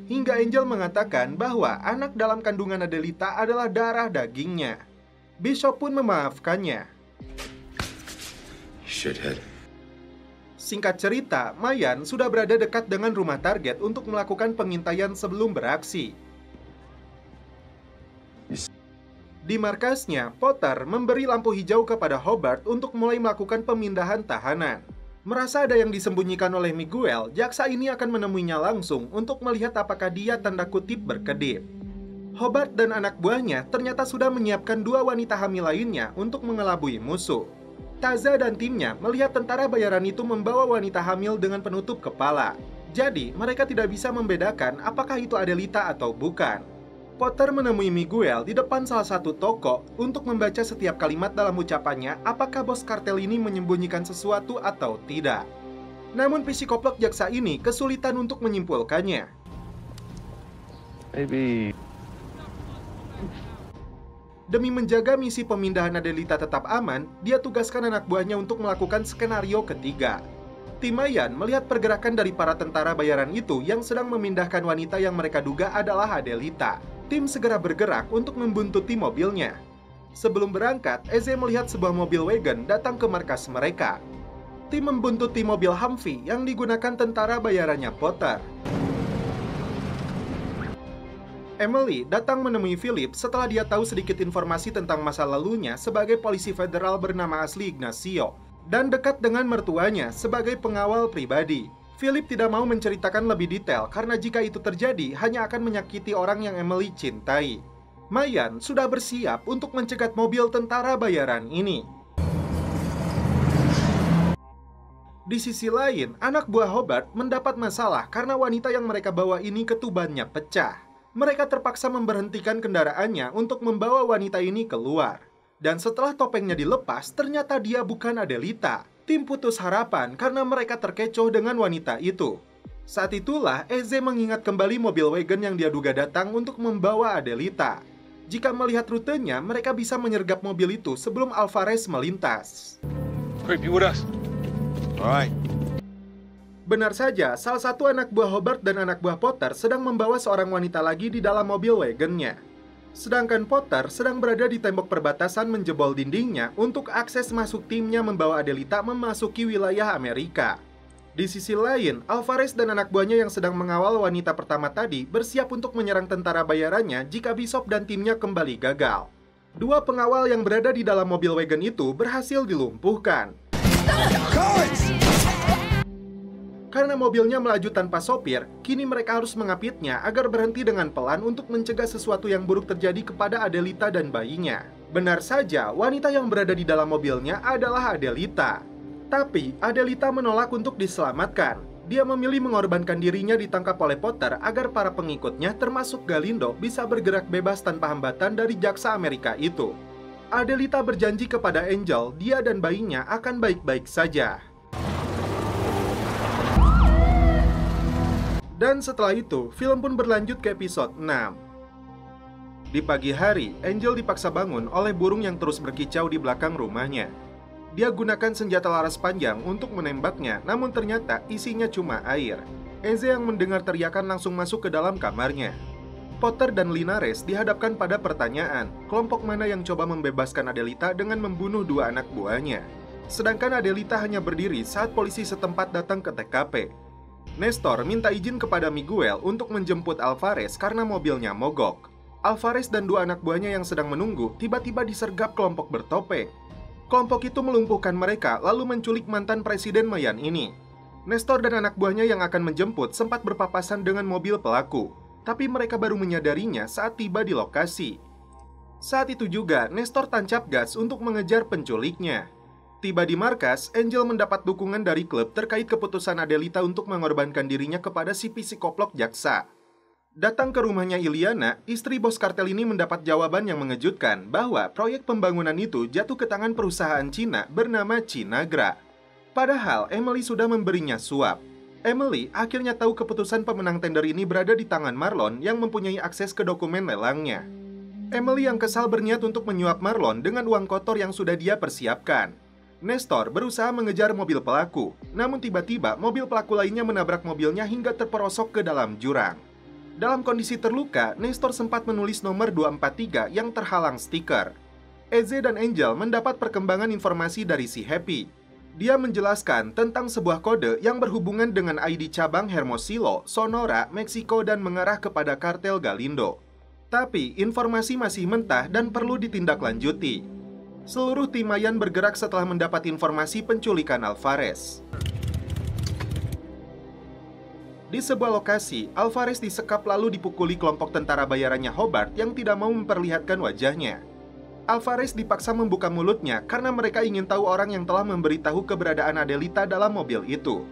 Hingga Angel mengatakan bahwa anak dalam kandungan Adelita adalah darah dagingnya. Bishop pun memaafkannya. Shithead. Singkat cerita, Mayan sudah berada dekat dengan rumah target untuk melakukan pengintaian sebelum beraksi. Di markasnya, Potter memberi lampu hijau kepada Hobart untuk mulai melakukan pemindahan tahanan. Merasa ada yang disembunyikan oleh Miguel, jaksa ini akan menemuinya langsung untuk melihat apakah dia tanda kutip berkedip. Hobart dan anak buahnya ternyata sudah menyiapkan dua wanita hamil lainnya untuk mengelabui musuh. Taza dan timnya melihat tentara bayaran itu membawa wanita hamil dengan penutup kepala. Jadi, mereka tidak bisa membedakan apakah itu Adelita atau bukan. Potter menemui Miguel di depan salah satu toko untuk membaca setiap kalimat dalam ucapannya apakah bos kartel ini menyembunyikan sesuatu atau tidak. Namun psikoplog jaksa ini kesulitan untuk menyimpulkannya. Maybe. Demi menjaga misi pemindahan Adelita tetap aman, dia tugaskan anak buahnya untuk melakukan skenario ketiga. Tim Mayan melihat pergerakan dari para tentara bayaran itu yang sedang memindahkan wanita yang mereka duga adalah Adelita. Tim segera bergerak untuk membuntuti mobilnya. Sebelum berangkat, Eze melihat sebuah mobil wagon datang ke markas mereka. Tim membuntuti mobil Humvee yang digunakan tentara bayarannya Potter. Emily datang menemui Philip setelah dia tahu sedikit informasi tentang masa lalunya sebagai polisi federal bernama asli Ignacio, dan dekat dengan mertuanya sebagai pengawal pribadi. Philip tidak mau menceritakan lebih detail karena jika itu terjadi hanya akan menyakiti orang yang Emily cintai. Mayan sudah bersiap untuk mencegat mobil tentara bayaran ini. Di sisi lain, anak buah Hobart mendapat masalah karena wanita yang mereka bawa ini ketubannya pecah. Mereka terpaksa memberhentikan kendaraannya untuk membawa wanita ini keluar. Dan setelah topengnya dilepas, ternyata dia bukan Adelita. Tim putus harapan karena mereka terkecoh dengan wanita itu. Saat itulah Eze mengingat kembali mobil wagon yang dia duga datang untuk membawa Adelita. Jika melihat rutenya, mereka bisa menyergap mobil itu sebelum Alvarez melintas. Great, be with us. Alright. Benar saja, salah satu anak buah Hobart dan anak buah Potter sedang membawa seorang wanita lagi di dalam mobil wagonnya. Sedangkan Potter sedang berada di tembok perbatasan menjebol dindingnya untuk akses masuk timnya membawa Adelita memasuki wilayah Amerika. Di sisi lain, Alvarez dan anak buahnya yang sedang mengawal wanita pertama tadi bersiap untuk menyerang tentara bayarannya jika Bishop dan timnya kembali gagal. Dua pengawal yang berada di dalam mobil wagon itu berhasil dilumpuhkan. Karena mobilnya melaju tanpa sopir, kini mereka harus mengapitnya agar berhenti dengan pelan untuk mencegah sesuatu yang buruk terjadi kepada Adelita dan bayinya. Benar saja, wanita yang berada di dalam mobilnya adalah Adelita. Tapi Adelita menolak untuk diselamatkan. Dia memilih mengorbankan dirinya ditangkap oleh Potter agar para pengikutnya termasuk Galindo bisa bergerak bebas tanpa hambatan dari jaksa Amerika itu. Adelita berjanji kepada Angel dia dan bayinya akan baik-baik saja. Dan setelah itu, film pun berlanjut ke episode 6. Di pagi hari, Angel dipaksa bangun oleh burung yang terus berkicau di belakang rumahnya. Dia gunakan senjata laras panjang untuk menembaknya, namun ternyata isinya cuma air. Eze yang mendengar teriakan langsung masuk ke dalam kamarnya. Potter dan Linares dihadapkan pada pertanyaan, kelompok mana yang coba membebaskan Adelita dengan membunuh dua anak buahnya. Sedangkan Adelita hanya berdiri saat polisi setempat datang ke TKP. Nestor minta izin kepada Miguel untuk menjemput Alvarez karena mobilnya mogok. Alvarez dan dua anak buahnya yang sedang menunggu tiba-tiba disergap kelompok bertopeng. Kelompok itu melumpuhkan mereka lalu menculik mantan Presiden Mayan ini. Nestor dan anak buahnya yang akan menjemput sempat berpapasan dengan mobil pelaku, tapi mereka baru menyadarinya saat tiba di lokasi. Saat itu juga Nestor tancap gas untuk mengejar penculiknya. Tiba di markas, Angel mendapat dukungan dari klub terkait keputusan Adelita untuk mengorbankan dirinya kepada si psikoplok jaksa. Datang ke rumahnya Iliana, istri bos kartel ini mendapat jawaban yang mengejutkan bahwa proyek pembangunan itu jatuh ke tangan perusahaan Cina bernama Cinagra. Padahal Emily sudah memberinya suap. Emily akhirnya tahu keputusan pemenang tender ini berada di tangan Marlon yang mempunyai akses ke dokumen lelangnya. Emily yang kesal berniat untuk menyuap Marlon dengan uang kotor yang sudah dia persiapkan. Nestor berusaha mengejar mobil pelaku, namun tiba-tiba mobil pelaku lainnya menabrak mobilnya hingga terperosok ke dalam jurang. Dalam kondisi terluka, Nestor sempat menulis nomor 243 yang terhalang stiker. Eze dan Angel mendapat perkembangan informasi dari si Happy. Dia menjelaskan tentang sebuah kode yang berhubungan dengan ID cabang Hermosillo, Sonora, Meksiko dan mengarah kepada kartel Galindo. Tapi informasi masih mentah dan perlu ditindaklanjuti. Seluruh tim Mayan bergerak setelah mendapat informasi penculikan Alvarez. Di sebuah lokasi, Alvarez disekap lalu dipukuli kelompok tentara bayarannya Hobart yang tidak mau memperlihatkan wajahnya. Alvarez dipaksa membuka mulutnya karena mereka ingin tahu orang yang telah memberitahu keberadaan Adelita dalam mobil itu.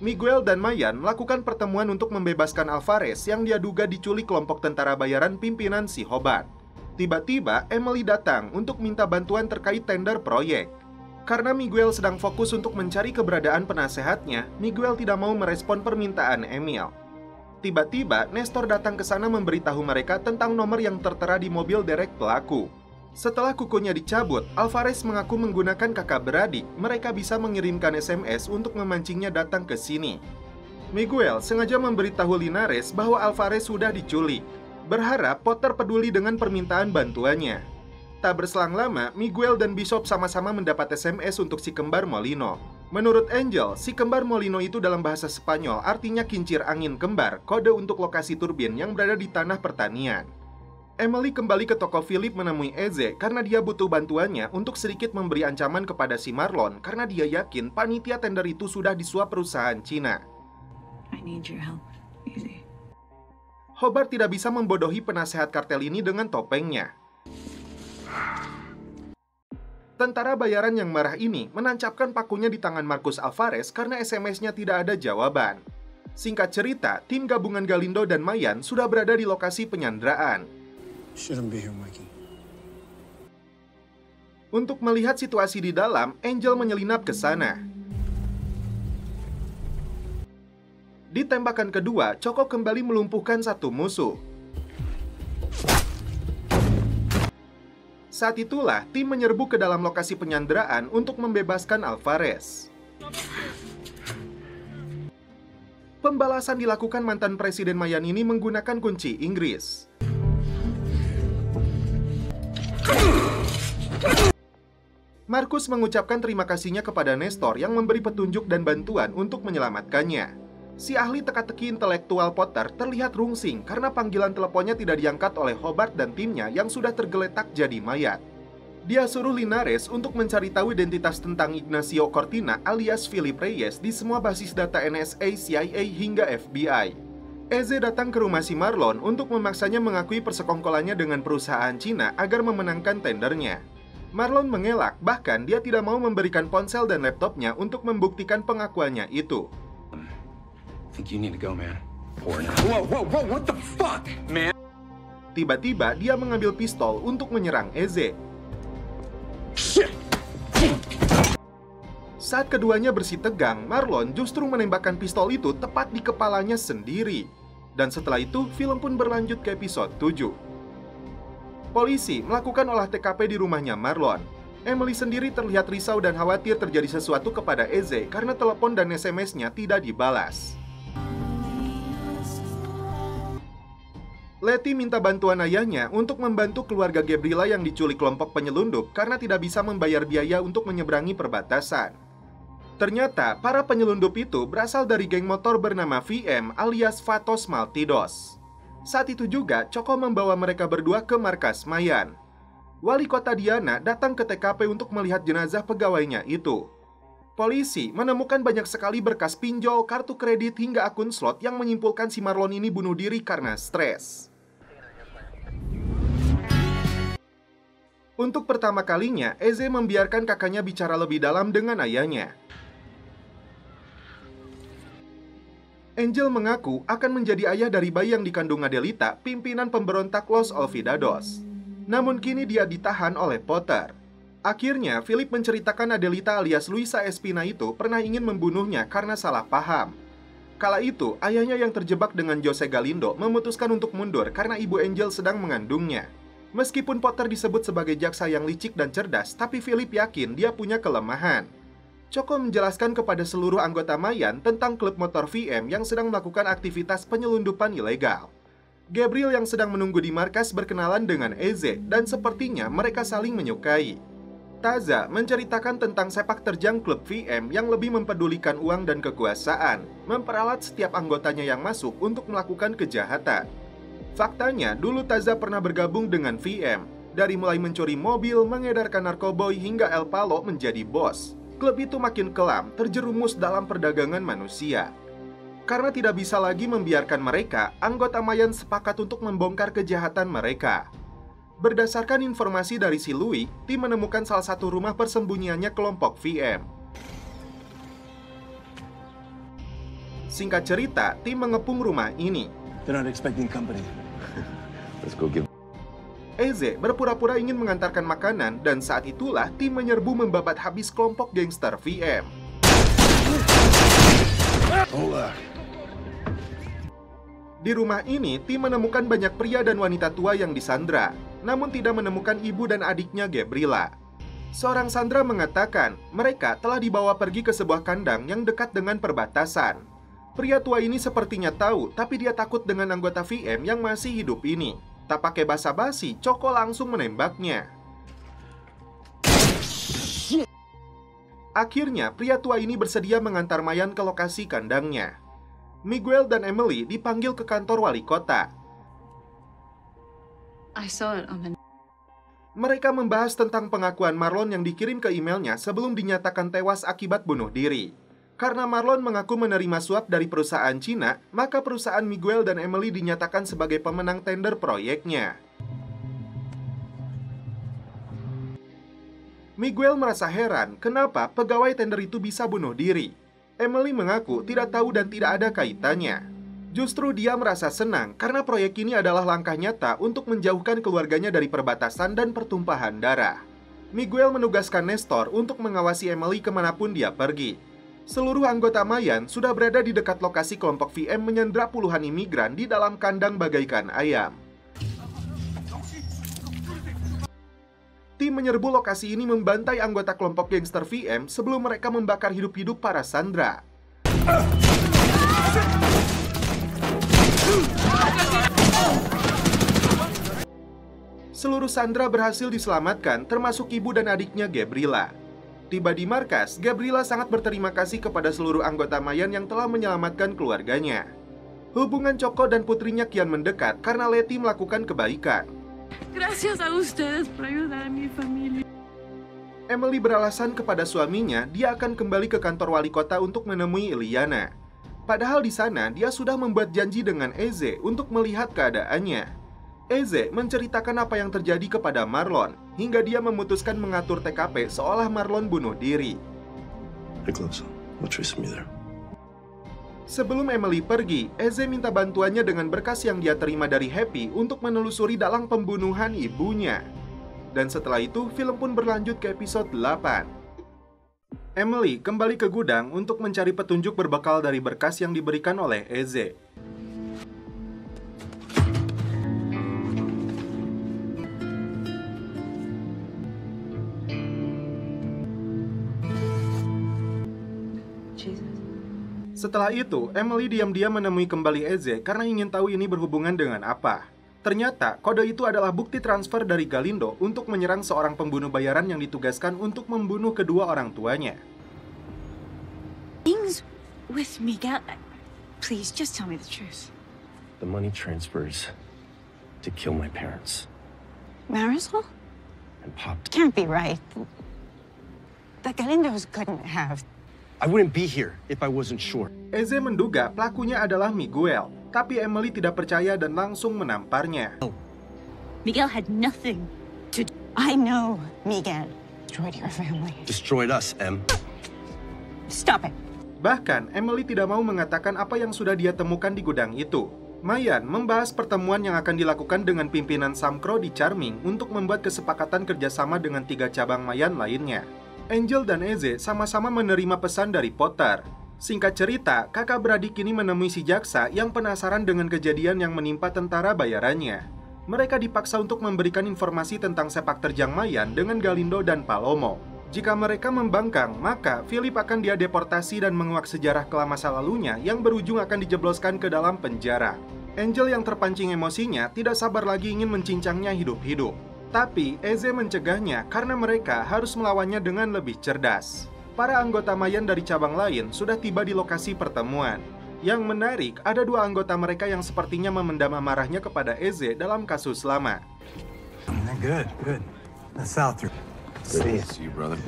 Miguel dan Mayan melakukan pertemuan untuk membebaskan Alvarez yang dia duga diculik kelompok tentara bayaran pimpinan si Hobart. Tiba-tiba Emily datang untuk minta bantuan terkait tender proyek. Karena Miguel sedang fokus untuk mencari keberadaan penasehatnya, Miguel tidak mau merespon permintaan Emil. Tiba-tiba, Nestor datang ke sana memberitahu mereka tentang nomor yang tertera di mobil derek pelaku. Setelah kukunya dicabut, Alvarez mengaku menggunakan kakak beradik, mereka bisa mengirimkan SMS untuk memancingnya datang ke sini. Miguel sengaja memberitahu Linares bahwa Alvarez sudah diculik, berharap Potter peduli dengan permintaan bantuannya. Tak berselang lama, Miguel dan Bishop sama-sama mendapat SMS untuk si kembar Molino. Menurut Angel, si kembar Molino itu dalam bahasa Spanyol artinya kincir angin kembar, kode untuk lokasi turbin yang berada di tanah pertanian. Emily kembali ke toko Philip menemui Eze karena dia butuh bantuannya untuk sedikit memberi ancaman kepada si Marlon karena dia yakin panitia tender itu sudah disuap perusahaan Cina. I need your help, Eze. Hobart tidak bisa membodohi penasehat kartel ini dengan topengnya. Tentara bayaran yang marah ini menancapkan pakunya di tangan Marcus Alvarez karena SMS-nya tidak ada jawaban. Singkat cerita, tim gabungan Galindo dan Mayan sudah berada di lokasi penyanderaan. Untuk melihat situasi di dalam, Angel menyelinap ke sana. Di tembakan kedua, Choco kembali melumpuhkan satu musuh. Saat itulah, tim menyerbu ke dalam lokasi penyanderaan untuk membebaskan Alvarez. Pembalasan dilakukan mantan Presiden Mayan ini menggunakan kunci Inggris. Marcus mengucapkan terima kasihnya kepada Nestor yang memberi petunjuk dan bantuan untuk menyelamatkannya. Si ahli teka-teki intelektual Potter terlihat rungsing karena panggilan teleponnya tidak diangkat oleh Hobart dan timnya yang sudah tergeletak jadi mayat. Dia suruh Linares untuk mencari tahu identitas tentang Ignacio Cortina alias Philip Reyes di semua basis data NSA, CIA, hingga FBI. Eze datang ke rumah si Marlon untuk memaksanya mengakui persekongkolannya dengan perusahaan Cina agar memenangkan tendernya. Marlon mengelak, bahkan dia tidak mau memberikan ponsel dan laptopnya untuk membuktikan pengakuannya itu. Think you need to go, man. Whoa, what the fuck, man? Tiba-tiba dia mengambil pistol untuk menyerang Eze. Saat keduanya bersih tegang, Marlon justru menembakkan pistol itu tepat di kepalanya sendiri. Dan setelah itu, film pun berlanjut ke episode 7. Polisi melakukan olah TKP di rumahnya Marlon. Emily sendiri terlihat risau dan khawatir terjadi sesuatu kepada Eze karena telepon dan SMS-nya tidak dibalas. Letty minta bantuan ayahnya untuk membantu keluarga Gabriela yang diculik kelompok penyelundup karena tidak bisa membayar biaya untuk menyeberangi perbatasan. Ternyata, para penyelundup itu berasal dari geng motor bernama VM alias Vatos Maltidos. Saat itu juga, Choco membawa mereka berdua ke markas Mayan. Wali kota Diana datang ke TKP untuk melihat jenazah pegawainya itu. Polisi menemukan banyak sekali berkas pinjol, kartu kredit, hingga akun slot yang menyimpulkan si Marlon ini bunuh diri karena stres. Untuk pertama kalinya, Eze membiarkan kakaknya bicara lebih dalam dengan ayahnya. Angel mengaku akan menjadi ayah dari bayi yang dikandung Adelita, pimpinan pemberontak Los Olvidados. Namun kini dia ditahan oleh Potter. Akhirnya, Philip menceritakan Adelita alias Luisa Espina itu pernah ingin membunuhnya karena salah paham. Kala itu, ayahnya yang terjebak dengan Jose Galindo memutuskan untuk mundur karena ibu Angel sedang mengandungnya. Meskipun Potter disebut sebagai jaksa yang licik dan cerdas, tapi Philip yakin dia punya kelemahan. Choco menjelaskan kepada seluruh anggota Mayan tentang klub motor VM yang sedang melakukan aktivitas penyelundupan ilegal. Gabriel yang sedang menunggu di markas berkenalan dengan Eze dan sepertinya mereka saling menyukai. Taza menceritakan tentang sepak terjang klub VM yang lebih mempedulikan uang dan kekuasaan, memperalat setiap anggotanya yang masuk untuk melakukan kejahatan. Faktanya, dulu Taza pernah bergabung dengan VM. Dari mulai mencuri mobil, mengedarkan narkoboy, hingga El Palo menjadi bos. Klub itu makin kelam, terjerumus dalam perdagangan manusia. Karena tidak bisa lagi membiarkan mereka, anggota Mayan sepakat untuk membongkar kejahatan mereka. Berdasarkan informasi dari si Louis, tim menemukan salah satu rumah persembunyiannya kelompok VM. Singkat cerita, tim mengepung rumah ini. They're not expecting company. Let's go give. Eze berpura-pura ingin mengantarkan makanan dan saat itulah tim menyerbu membabat habis kelompok gangster VM. Di rumah ini, tim menemukan banyak pria dan wanita tua yang disandra, namun tidak menemukan ibu dan adiknya Gabriela. Seorang sandra mengatakan mereka telah dibawa pergi ke sebuah kandang yang dekat dengan perbatasan. Pria tua ini sepertinya tahu, tapi dia takut dengan anggota VM yang masih hidup ini. Tak pakai basa-basi, Choco langsung menembaknya. Akhirnya, pria tua ini bersedia mengantar Mayan ke lokasi kandangnya. Miguel dan Emily dipanggil ke kantor wali kota. Mereka membahas tentang pengakuan Marlon yang dikirim ke emailnya sebelum dinyatakan tewas akibat bunuh diri. Karena Marlon mengaku menerima suap dari perusahaan Cina, maka perusahaan Miguel dan Emily dinyatakan sebagai pemenang tender proyeknya. Miguel merasa heran kenapa pegawai tender itu bisa bunuh diri. Emily mengaku tidak tahu dan tidak ada kaitannya. Justru dia merasa senang karena proyek ini adalah langkah nyata untuk menjauhkan keluarganya dari perbatasan dan pertumpahan darah. Miguel menugaskan Nestor untuk mengawasi Emily kemanapun dia pergi. Seluruh anggota Mayan sudah berada di dekat lokasi kelompok VM menyandra puluhan imigran di dalam kandang bagaikan ayam. Tim menyerbu lokasi ini membantai anggota kelompok gangster VM sebelum mereka membakar hidup-hidup para sandra. Seluruh sandra berhasil diselamatkan, termasuk ibu dan adiknya Gabriela. Tiba di markas, Gabriela sangat berterima kasih kepada seluruh anggota Mayan yang telah menyelamatkan keluarganya. Hubungan Choco dan putrinya kian mendekat karena Letty melakukan kebaikan. Gracias a ustedes por ayudar a mi familia. Emily beralasan kepada suaminya dia akan kembali ke kantor wali kota untuk menemui Iliana. Padahal di sana dia sudah membuat janji dengan Eze untuk melihat keadaannya. Eze menceritakan apa yang terjadi kepada Marlon, hingga dia memutuskan mengatur TKP seolah Marlon bunuh diri. Hey, gloves on. We'll trace me there. Sebelum Emily pergi, Eze minta bantuannya dengan berkas yang dia terima dari Happy untuk menelusuri dalang pembunuhan ibunya. Dan setelah itu, film pun berlanjut ke episode 8. Emily kembali ke gudang untuk mencari petunjuk berbekal dari berkas yang diberikan oleh Eze. Setelah itu, Emily diam-diam menemui kembali Eze karena ingin tahu ini berhubungan dengan apa. Ternyata, kode itu adalah bukti transfer dari Galindo untuk menyerang seorang pembunuh bayaran yang ditugaskan untuk membunuh kedua orang tuanya. Things with Miguel. Please, just tell me the truth. The money transfers to kill my parents. Marisol? And Pop. Can't be right. The Galindos couldn't have. I wouldn't be here if I wasn't sure. Eze menduga pelakunya adalah Miguel, tapi Emily tidak percaya dan langsung menamparnya. Miguel had nothing to do. I know Miguel destroyed your family. Destroyed us, Em. Stop it. Bahkan, Emily tidak mau mengatakan apa yang sudah dia temukan di gudang itu. Mayan membahas pertemuan yang akan dilakukan dengan pimpinan Samcro di Charming untuk membuat kesepakatan kerjasama dengan 3 cabang Mayan lainnya. Angel dan Eze sama-sama menerima pesan dari Potter. Singkat cerita, kakak beradik ini menemui si jaksa yang penasaran dengan kejadian yang menimpa tentara bayarannya. Mereka dipaksa untuk memberikan informasi tentang sepak terjang Mayan dengan Galindo dan Palomo. Jika mereka membangkang, maka Philip akan dia deportasi dan menguak sejarah kelam masa lalunya yang berujung akan dijebloskan ke dalam penjara. Angel yang terpancing emosinya tidak sabar lagi ingin mencincangnya hidup-hidup. Tapi Eze mencegahnya karena mereka harus melawannya dengan lebih cerdas. Para anggota Mayan dari cabang lain sudah tiba di lokasi pertemuan. Yang menarik, ada 2 anggota mereka yang sepertinya memendam amarahnya kepada Eze dalam kasus lama. Good. That's South. See you, brother.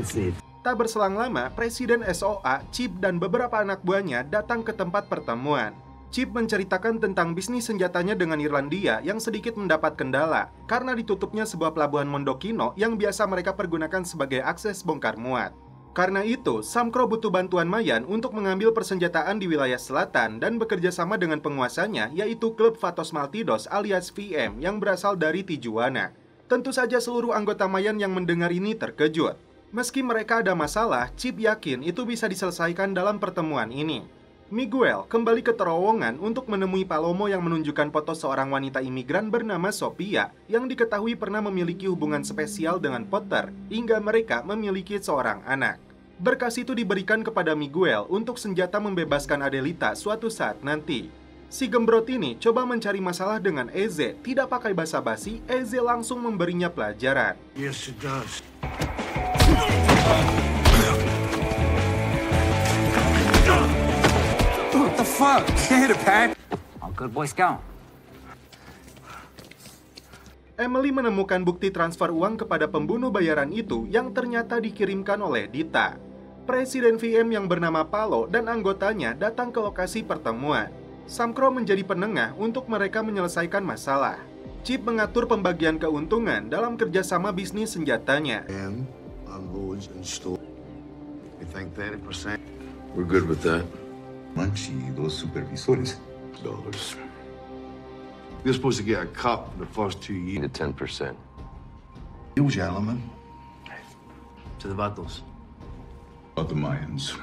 Tak berselang lama, Presiden SOA, Chip, dan beberapa anak buahnya datang ke tempat pertemuan. Chip menceritakan tentang bisnis senjatanya dengan Irlandia yang sedikit mendapat kendala karena ditutupnya sebuah pelabuhan Mondokino yang biasa mereka pergunakan sebagai akses bongkar muat. Karena itu, Samcro butuh bantuan Mayan untuk mengambil persenjataan di wilayah selatan dan bekerja sama dengan penguasanya, yaitu klub Vatos Maltidos alias VM yang berasal dari Tijuana. Tentu saja seluruh anggota Mayan yang mendengar ini terkejut. Meski mereka ada masalah, Chip yakin itu bisa diselesaikan dalam pertemuan ini. Miguel kembali ke terowongan untuk menemui Palomo yang menunjukkan foto seorang wanita imigran bernama Sophia yang diketahui pernah memiliki hubungan spesial dengan Potter hingga mereka memiliki seorang anak. Berkas itu diberikan kepada Miguel untuk senjata membebaskan Adelita suatu saat nanti. Si gembrot ini coba mencari masalah dengan Eze, tidak pakai basa-basi, Eze langsung memberinya pelajaran. Yes, it does. What the fuck? Hit it, Pat. Oh, good Boy Scout. Emily menemukan bukti transfer uang kepada pembunuh bayaran itu yang ternyata dikirimkan oleh Dita. Presiden VM yang bernama Palo dan anggotanya datang ke lokasi pertemuan. Samcro menjadi penengah untuk mereka menyelesaikan masalah. Chip mengatur pembagian keuntungan dalam kerjasama bisnis senjatanya. Unloads and store. We think 30%. We're good with that. Manchi y 2 supervisores. $. You're supposed to get a cut for the first 2 years. The 10%. You gentlemen. To the Vatos. About the Mayans.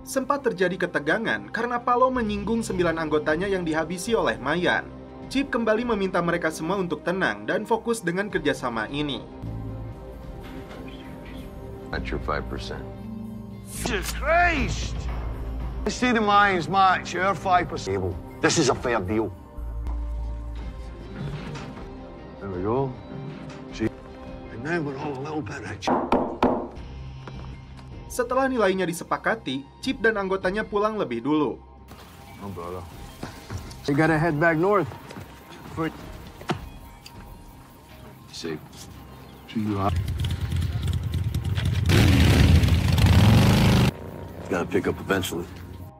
Sempat terjadi ketegangan karena Palo menyinggung 9 anggotanya yang dihabisi oleh Mayan. Chip kembali meminta mereka semua untuk tenang dan fokus dengan kerjasama ini. Not your 5%. Jesus Christ! I see the Mayans match your 5%. This is a fair deal. There we go. See? And now we're all a little bit rich. Setelah nilainya disepakati, Chip dan anggotanya pulang lebih dulu. Oh, brother. You gotta head back north. Safe. See you out. Gotta pick up eventually.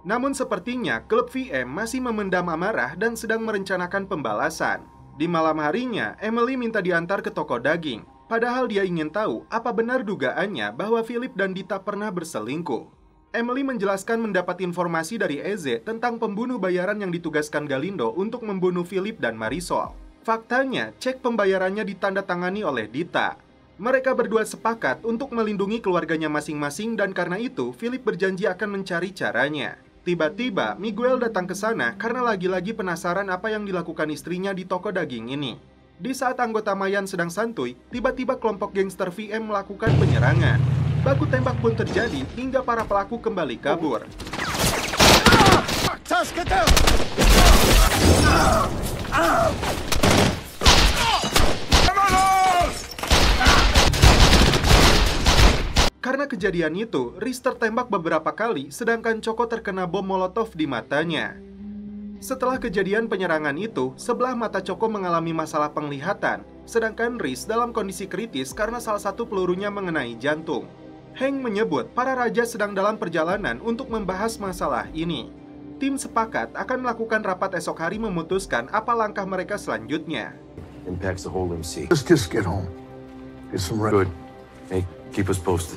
Namun sepertinya klub VM masih memendam amarah dan sedang merencanakan pembalasan. Di malam harinya, Emily minta diantar ke toko daging. Padahal dia ingin tahu apa benar dugaannya bahwa Philip dan Dita pernah berselingkuh. Emily menjelaskan mendapat informasi dari Eze tentang pembunuh bayaran yang ditugaskan Galindo untuk membunuh Philip dan Marisol. Faktanya, cek pembayarannya ditandatangani oleh Dita. Mereka berdua sepakat untuk melindungi keluarganya masing-masing dan karena itu, Philip berjanji akan mencari caranya. Tiba-tiba, Miguel datang ke sana karena lagi-lagi penasaran apa yang dilakukan istrinya di toko daging ini. Di saat anggota Mayan sedang santuy, tiba-tiba kelompok gangster VM melakukan penyerangan. Baku tembak pun terjadi hingga para pelaku kembali kabur. Karena kejadian itu, Riz tertembak beberapa kali, sedangkan Choco terkena bom molotov di matanya. Setelah kejadian penyerangan itu, sebelah mata Choco mengalami masalah penglihatan, sedangkan Riz dalam kondisi kritis karena salah satu pelurunya mengenai jantung. Hank menyebut para raja sedang dalam perjalanan untuk membahas masalah ini. Tim sepakat akan melakukan rapat esok hari memutuskan apa langkah mereka selanjutnya. Impacts the whole MC. Let's just get home. Get some rest. Good. Hey, keep us posted.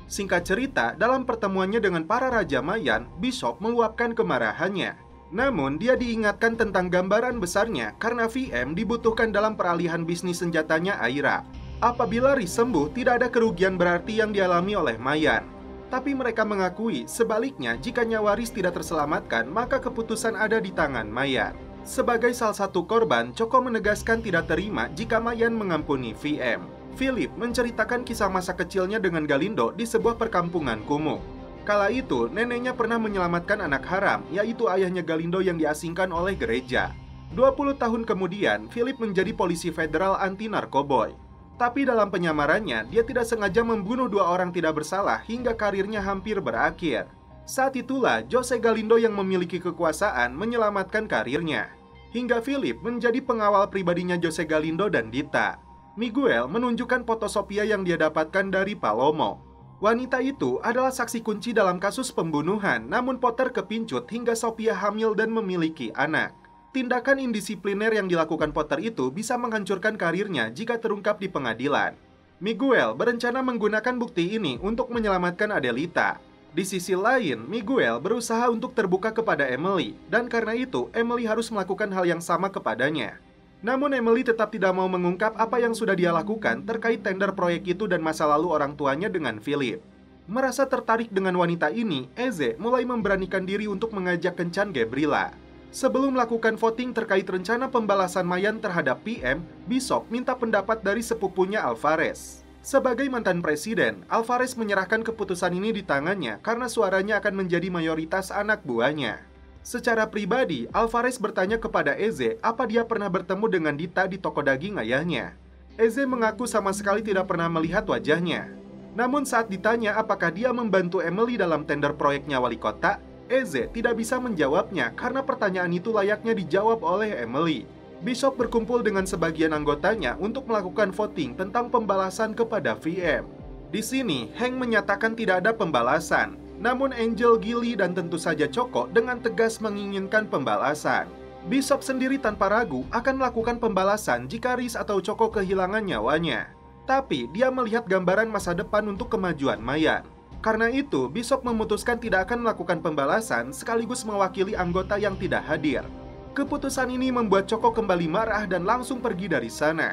Singkat cerita, dalam pertemuannya dengan para Raja Mayan, Bishop meluapkan kemarahannya. Namun, dia diingatkan tentang gambaran besarnya karena VM dibutuhkan dalam peralihan bisnis senjatanya Aira. Apabila Riz sembuh, tidak ada kerugian berarti yang dialami oleh Mayan. Tapi mereka mengakui, sebaliknya jika nyawa Riz tidak terselamatkan, maka keputusan ada di tangan Mayan. Sebagai salah satu korban, Choco menegaskan tidak terima jika Mayan mengampuni VM. Philip menceritakan kisah masa kecilnya dengan Galindo di sebuah perkampungan kumuh. Kala itu, neneknya pernah menyelamatkan anak haram, yaitu ayahnya Galindo yang diasingkan oleh gereja. 20 tahun kemudian, Philip menjadi polisi federal anti-narkoboy. Tapi dalam penyamarannya, dia tidak sengaja membunuh 2 orang tidak bersalah hingga karirnya hampir berakhir. Saat itulah, Jose Galindo yang memiliki kekuasaan menyelamatkan karirnya. Hingga Philip menjadi pengawal pribadinya Jose Galindo dan Dita. Miguel menunjukkan foto Sophia yang dia dapatkan dari Palomo. Wanita itu adalah saksi kunci dalam kasus pembunuhan, namun Potter kepincut hingga Sophia hamil dan memiliki anak. Tindakan indisipliner yang dilakukan Potter itu bisa menghancurkan karirnya jika terungkap di pengadilan. Miguel berencana menggunakan bukti ini untuk menyelamatkan Adelita. Di sisi lain, Miguel berusaha untuk terbuka kepada Emily, dan karena itu Emily harus melakukan hal yang sama kepadanya. Namun Emily tetap tidak mau mengungkap apa yang sudah dia lakukan terkait tender proyek itu dan masa lalu orang tuanya dengan Philip. Merasa tertarik dengan wanita ini, Eze mulai memberanikan diri untuk mengajak kencan Gabriela. Sebelum melakukan voting terkait rencana pembalasan Mayan terhadap PM, Bishop minta pendapat dari sepupunya Alvarez. Sebagai mantan presiden, Alvarez menyerahkan keputusan ini di tangannya karena suaranya akan menjadi mayoritas anak buahnya. Secara pribadi, Alvarez bertanya kepada Eze apa dia pernah bertemu dengan Dita di toko daging ayahnya. Eze mengaku sama sekali tidak pernah melihat wajahnya. Namun saat ditanya apakah dia membantu Emily dalam tender proyeknya wali kota, Eze tidak bisa menjawabnya karena pertanyaan itu layaknya dijawab oleh Emily. Bishop berkumpul dengan sebagian anggotanya untuk melakukan voting tentang pembalasan kepada VM. Di sini, Hank menyatakan tidak ada pembalasan. Namun Angel, Gilly, dan tentu saja Choco dengan tegas menginginkan pembalasan. Bishop sendiri tanpa ragu akan melakukan pembalasan jika Riz atau Choco kehilangan nyawanya. Tapi dia melihat gambaran masa depan untuk kemajuan Mayan. Karena itu, Bishop memutuskan tidak akan melakukan pembalasan sekaligus mewakili anggota yang tidak hadir. Keputusan ini membuat Choco kembali marah dan langsung pergi dari sana.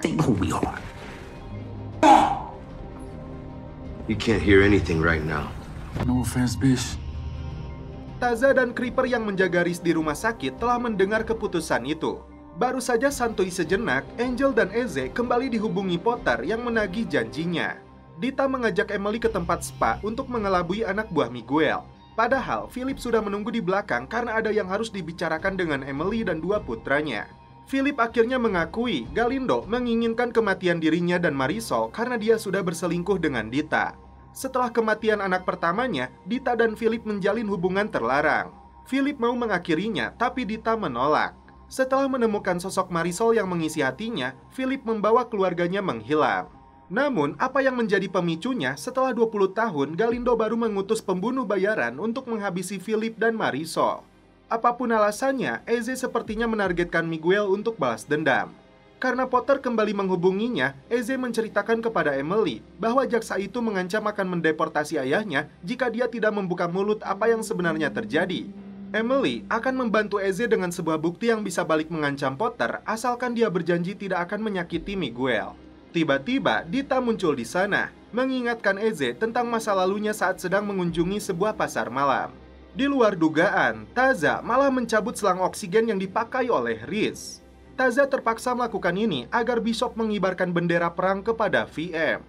You can't hear anything right now. No offense, Bish. Taza dan Creeper yang menjaga Riz di rumah sakit telah mendengar keputusan itu. Baru saja santuy sejenak, Angel dan Eze kembali dihubungi Potter yang menagih janjinya. Dita mengajak Emily ke tempat spa untuk mengelabui anak buah Miguel. Padahal, Philip sudah menunggu di belakang karena ada yang harus dibicarakan dengan Emily dan 2 putranya. Philip akhirnya mengakui Galindo menginginkan kematian dirinya dan Marisol karena dia sudah berselingkuh dengan Dita. Setelah kematian anak pertamanya, Dita dan Philip menjalin hubungan terlarang. Philip mau mengakhirinya, tapi Dita menolak. Setelah menemukan sosok Marisol yang mengisi hatinya, Philip membawa keluarganya menghilang. Namun, apa yang menjadi pemicunya, setelah 20 tahun, Galindo baru mengutus pembunuh bayaran untuk menghabisi Philip dan Marisol. Apapun alasannya, Eze sepertinya menargetkan Miguel untuk balas dendam. Karena Potter kembali menghubunginya, Eze menceritakan kepada Emily bahwa jaksa itu mengancam akan mendeportasi ayahnya jika dia tidak membuka mulut apa yang sebenarnya terjadi. Emily akan membantu Eze dengan sebuah bukti yang bisa balik mengancam Potter asalkan dia berjanji tidak akan menyakiti Miguel. Tiba-tiba, Dita muncul di sana, mengingatkan Eze tentang masa lalunya saat sedang mengunjungi sebuah pasar malam. Di luar dugaan, Taza malah mencabut selang oksigen yang dipakai oleh Rhys. Taza terpaksa melakukan ini agar Bishop mengibarkan bendera perang kepada VM.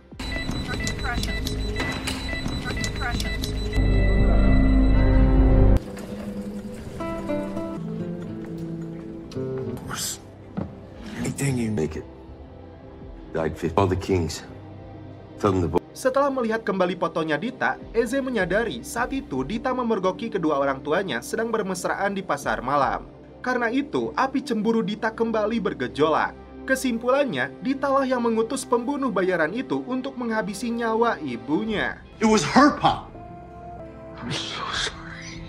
Anything you make it. Died fit all the kings. Tell them the Setelah melihat kembali fotonya Dita, Eze menyadari saat itu Dita memergoki kedua orang tuanya sedang bermesraan di pasar malam. Karena itu, api cemburu Dita kembali bergejolak. Kesimpulannya, Dita lah yang mengutus pembunuh bayaran itu untuk menghabisi nyawa ibunya. It was her, Pop. I'm so sorry.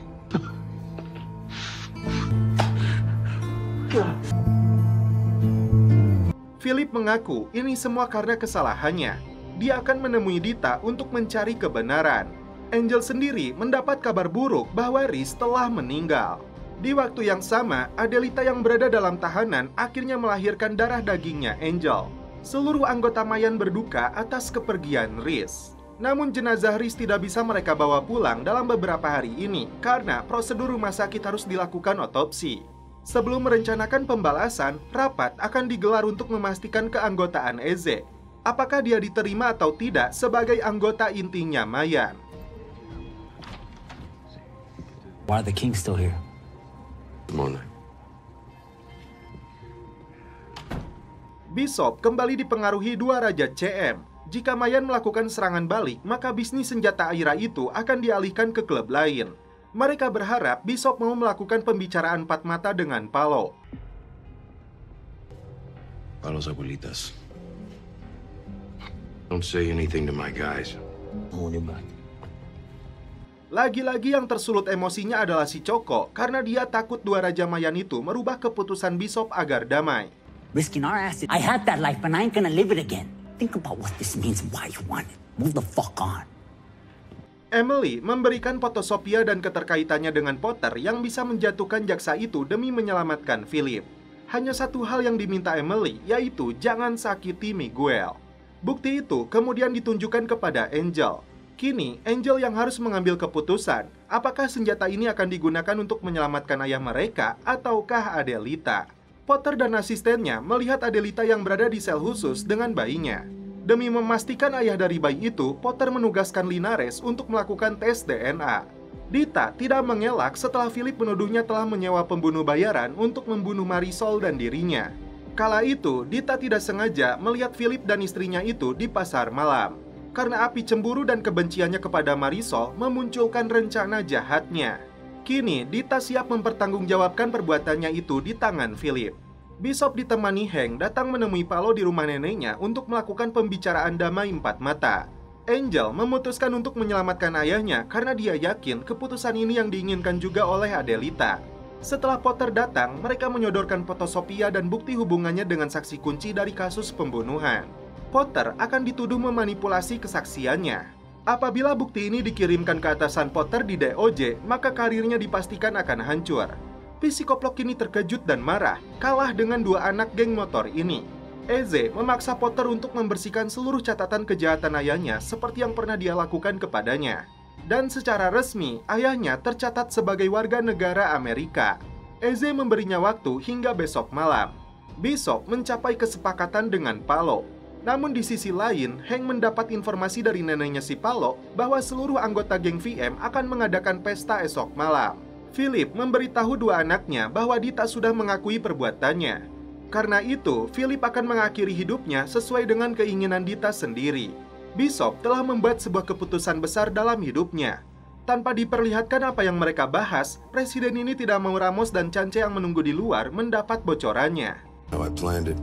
Philip mengaku ini semua karena kesalahannya. Dia akan menemui Dita untuk mencari kebenaran. Angel sendiri mendapat kabar buruk bahwa Rhys telah meninggal. Di waktu yang sama, Adelita yang berada dalam tahanan akhirnya melahirkan darah dagingnya Angel. Seluruh anggota Mayan berduka atas kepergian Rhys. Namun jenazah Rhys tidak bisa mereka bawa pulang dalam beberapa hari ini karena prosedur rumah sakit harus dilakukan otopsi. Sebelum merencanakan pembalasan, rapat akan digelar untuk memastikan keanggotaan Eze. Apakah dia diterima atau tidak sebagai anggota intinya Mayan? Why are the kings still here? Bishop kembali dipengaruhi dua raja CM. Jika Mayan melakukan serangan balik, maka bisnis senjata Aira itu akan dialihkan ke klub lain. Mereka berharap Bishop mau melakukan pembicaraan empat mata dengan Palo. Palo's abuelitas. Don't say anything to my guys. Lagi-lagi yang tersulut emosinya adalah si Choco karena dia takut dua raja Mayan itu merubah keputusan Bishop agar damai. Risking our asses. I had that life, but I ain't gonna live it again. Think about what this means and why you want it. Move the fuck on. Emily memberikan foto Sophia dan keterkaitannya dengan Potter yang bisa menjatuhkan jaksa itu demi menyelamatkan Philip. Hanya satu hal yang diminta Emily, yaitu jangan sakiti Miguel. Bukti itu kemudian ditunjukkan kepada Angel. Kini, Angel yang harus mengambil keputusan, apakah senjata ini akan digunakan untuk menyelamatkan ayah mereka ataukah Adelita. Potter dan asistennya melihat Adelita yang berada di sel khusus dengan bayinya. Demi memastikan ayah dari bayi itu, Potter menugaskan Linares untuk melakukan tes DNA. Dita tidak mengelak setelah Philip menuduhnya telah menyewa pembunuh bayaran untuk membunuh Marisol dan dirinya. Kala itu, Dita tidak sengaja melihat Philip dan istrinya itu di pasar malam. Karena api cemburu dan kebenciannya kepada Marisol memunculkan rencana jahatnya. Kini, Dita siap mempertanggungjawabkan perbuatannya itu di tangan Philip. Bishop ditemani Hank datang menemui Palo di rumah neneknya untuk melakukan pembicaraan damai empat mata. Angel memutuskan untuk menyelamatkan ayahnya karena dia yakin keputusan ini yang diinginkan juga oleh Adelita. Setelah Potter datang, mereka menyodorkan foto Sophia dan bukti hubungannya dengan saksi kunci dari kasus pembunuhan. Potter akan dituduh memanipulasi kesaksiannya. Apabila bukti ini dikirimkan ke atasan Potter di DOJ, maka karirnya dipastikan akan hancur. Psikoplok ini terkejut dan marah, kalah dengan dua anak geng motor ini. Eze memaksa Potter untuk membersihkan seluruh catatan kejahatan ayahnya seperti yang pernah dia lakukan kepadanya. Dan secara resmi, ayahnya tercatat sebagai warga negara Amerika. Eze memberinya waktu hingga besok malam. Bishop mencapai kesepakatan dengan Palo. Namun di sisi lain, Hank mendapat informasi dari neneknya si Palo bahwa seluruh anggota geng VM akan mengadakan pesta esok malam. Philip memberitahu dua anaknya bahwa Dita sudah mengakui perbuatannya. Karena itu, Philip akan mengakhiri hidupnya sesuai dengan keinginan Dita sendiri. Bishop telah membuat sebuah keputusan besar dalam hidupnya. Tanpa diperlihatkan apa yang mereka bahas, presiden ini tidak mau Ramos dan Chance yang menunggu di luar mendapat bocorannya. How I planned it.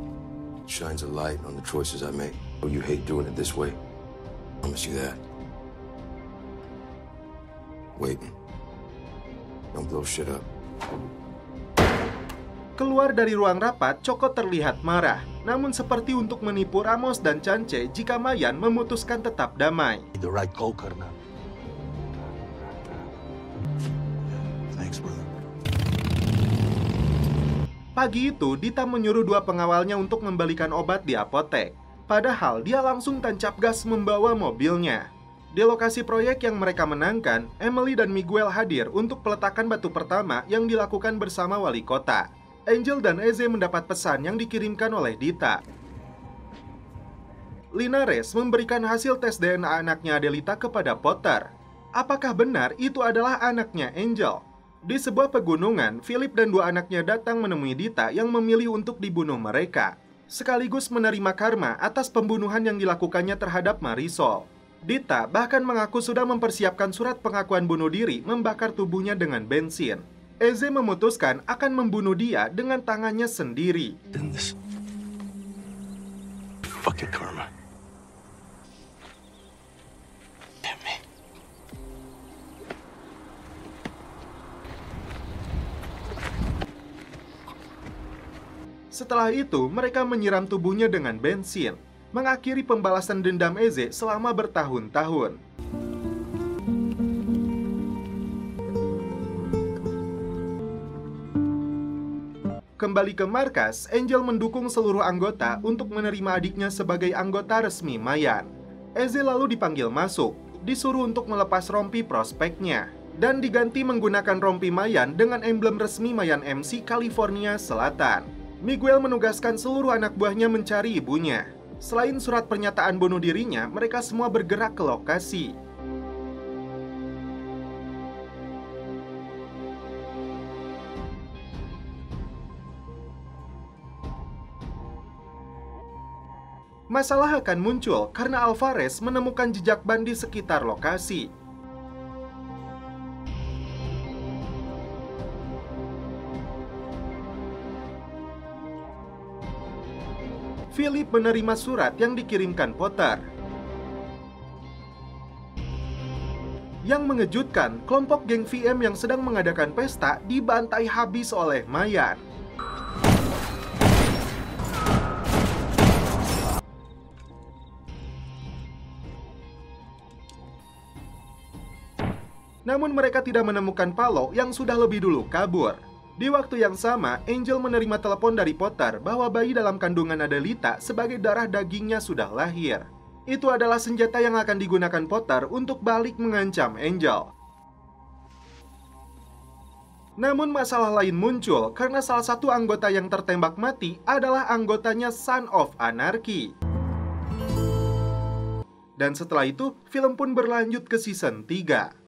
Shines a light on the choices I make. Oh, you hate doing it this way. I promise you that. Wait. Don't blow shit up. Keluar dari ruang rapat, Choco terlihat marah. Namun seperti untuk menipu Ramos dan Chance jika Mayan memutuskan tetap damai. The right call, karena. Thanks, brother. Pagi itu, Dita menyuruh dua pengawalnya untuk membalikan obat di apotek. Padahal dia langsung tancap gas membawa mobilnya. Di lokasi proyek yang mereka menangkan, Emily dan Miguel hadir untuk peletakan batu pertama yang dilakukan bersama wali kota. Angel dan Eze mendapat pesan yang dikirimkan oleh Dita. Linares memberikan hasil tes DNA anaknya Adelita kepada Potter. Apakah benar itu adalah anaknya Angel? Di sebuah pegunungan, Philip dan dua anaknya datang menemui Dita yang memilih untuk dibunuh mereka, sekaligus menerima karma atas pembunuhan yang dilakukannya terhadap Marisol. Dita bahkan mengaku sudah mempersiapkan surat pengakuan bunuh diri membakar tubuhnya dengan bensin. Eze memutuskan akan membunuh dia dengan tangannya sendiri. Fucking karma. Damn me. Setelah itu, mereka menyiram tubuhnya dengan bensin, mengakhiri pembalasan dendam Eze selama bertahun-tahun. Kembali ke markas, Angel mendukung seluruh anggota untuk menerima adiknya sebagai anggota resmi Mayan. Eze lalu dipanggil masuk, disuruh untuk melepas rompi prospeknya, dan diganti menggunakan rompi Mayan dengan emblem resmi Mayan MC California Selatan. Miguel menugaskan seluruh anak buahnya mencari ibunya. Selain surat pernyataan bunuh dirinya, mereka semua bergerak ke lokasi. Masalah akan muncul karena Alvarez menemukan jejak ban di sekitar lokasi. Philip menerima surat yang dikirimkan Potter. Yang mengejutkan, kelompok geng VM yang sedang mengadakan pesta dibantai habis oleh Mayan. Namun mereka tidak menemukan Palo yang sudah lebih dulu kabur. Di waktu yang sama, Angel menerima telepon dari Potter bahwa bayi dalam kandungan Adelita sebagai darah dagingnya sudah lahir. Itu adalah senjata yang akan digunakan Potter untuk balik mengancam Angel. Namun masalah lain muncul karena salah satu anggota yang tertembak mati adalah anggotanya Son of Anarchy. Dan setelah itu, film pun berlanjut ke season 3.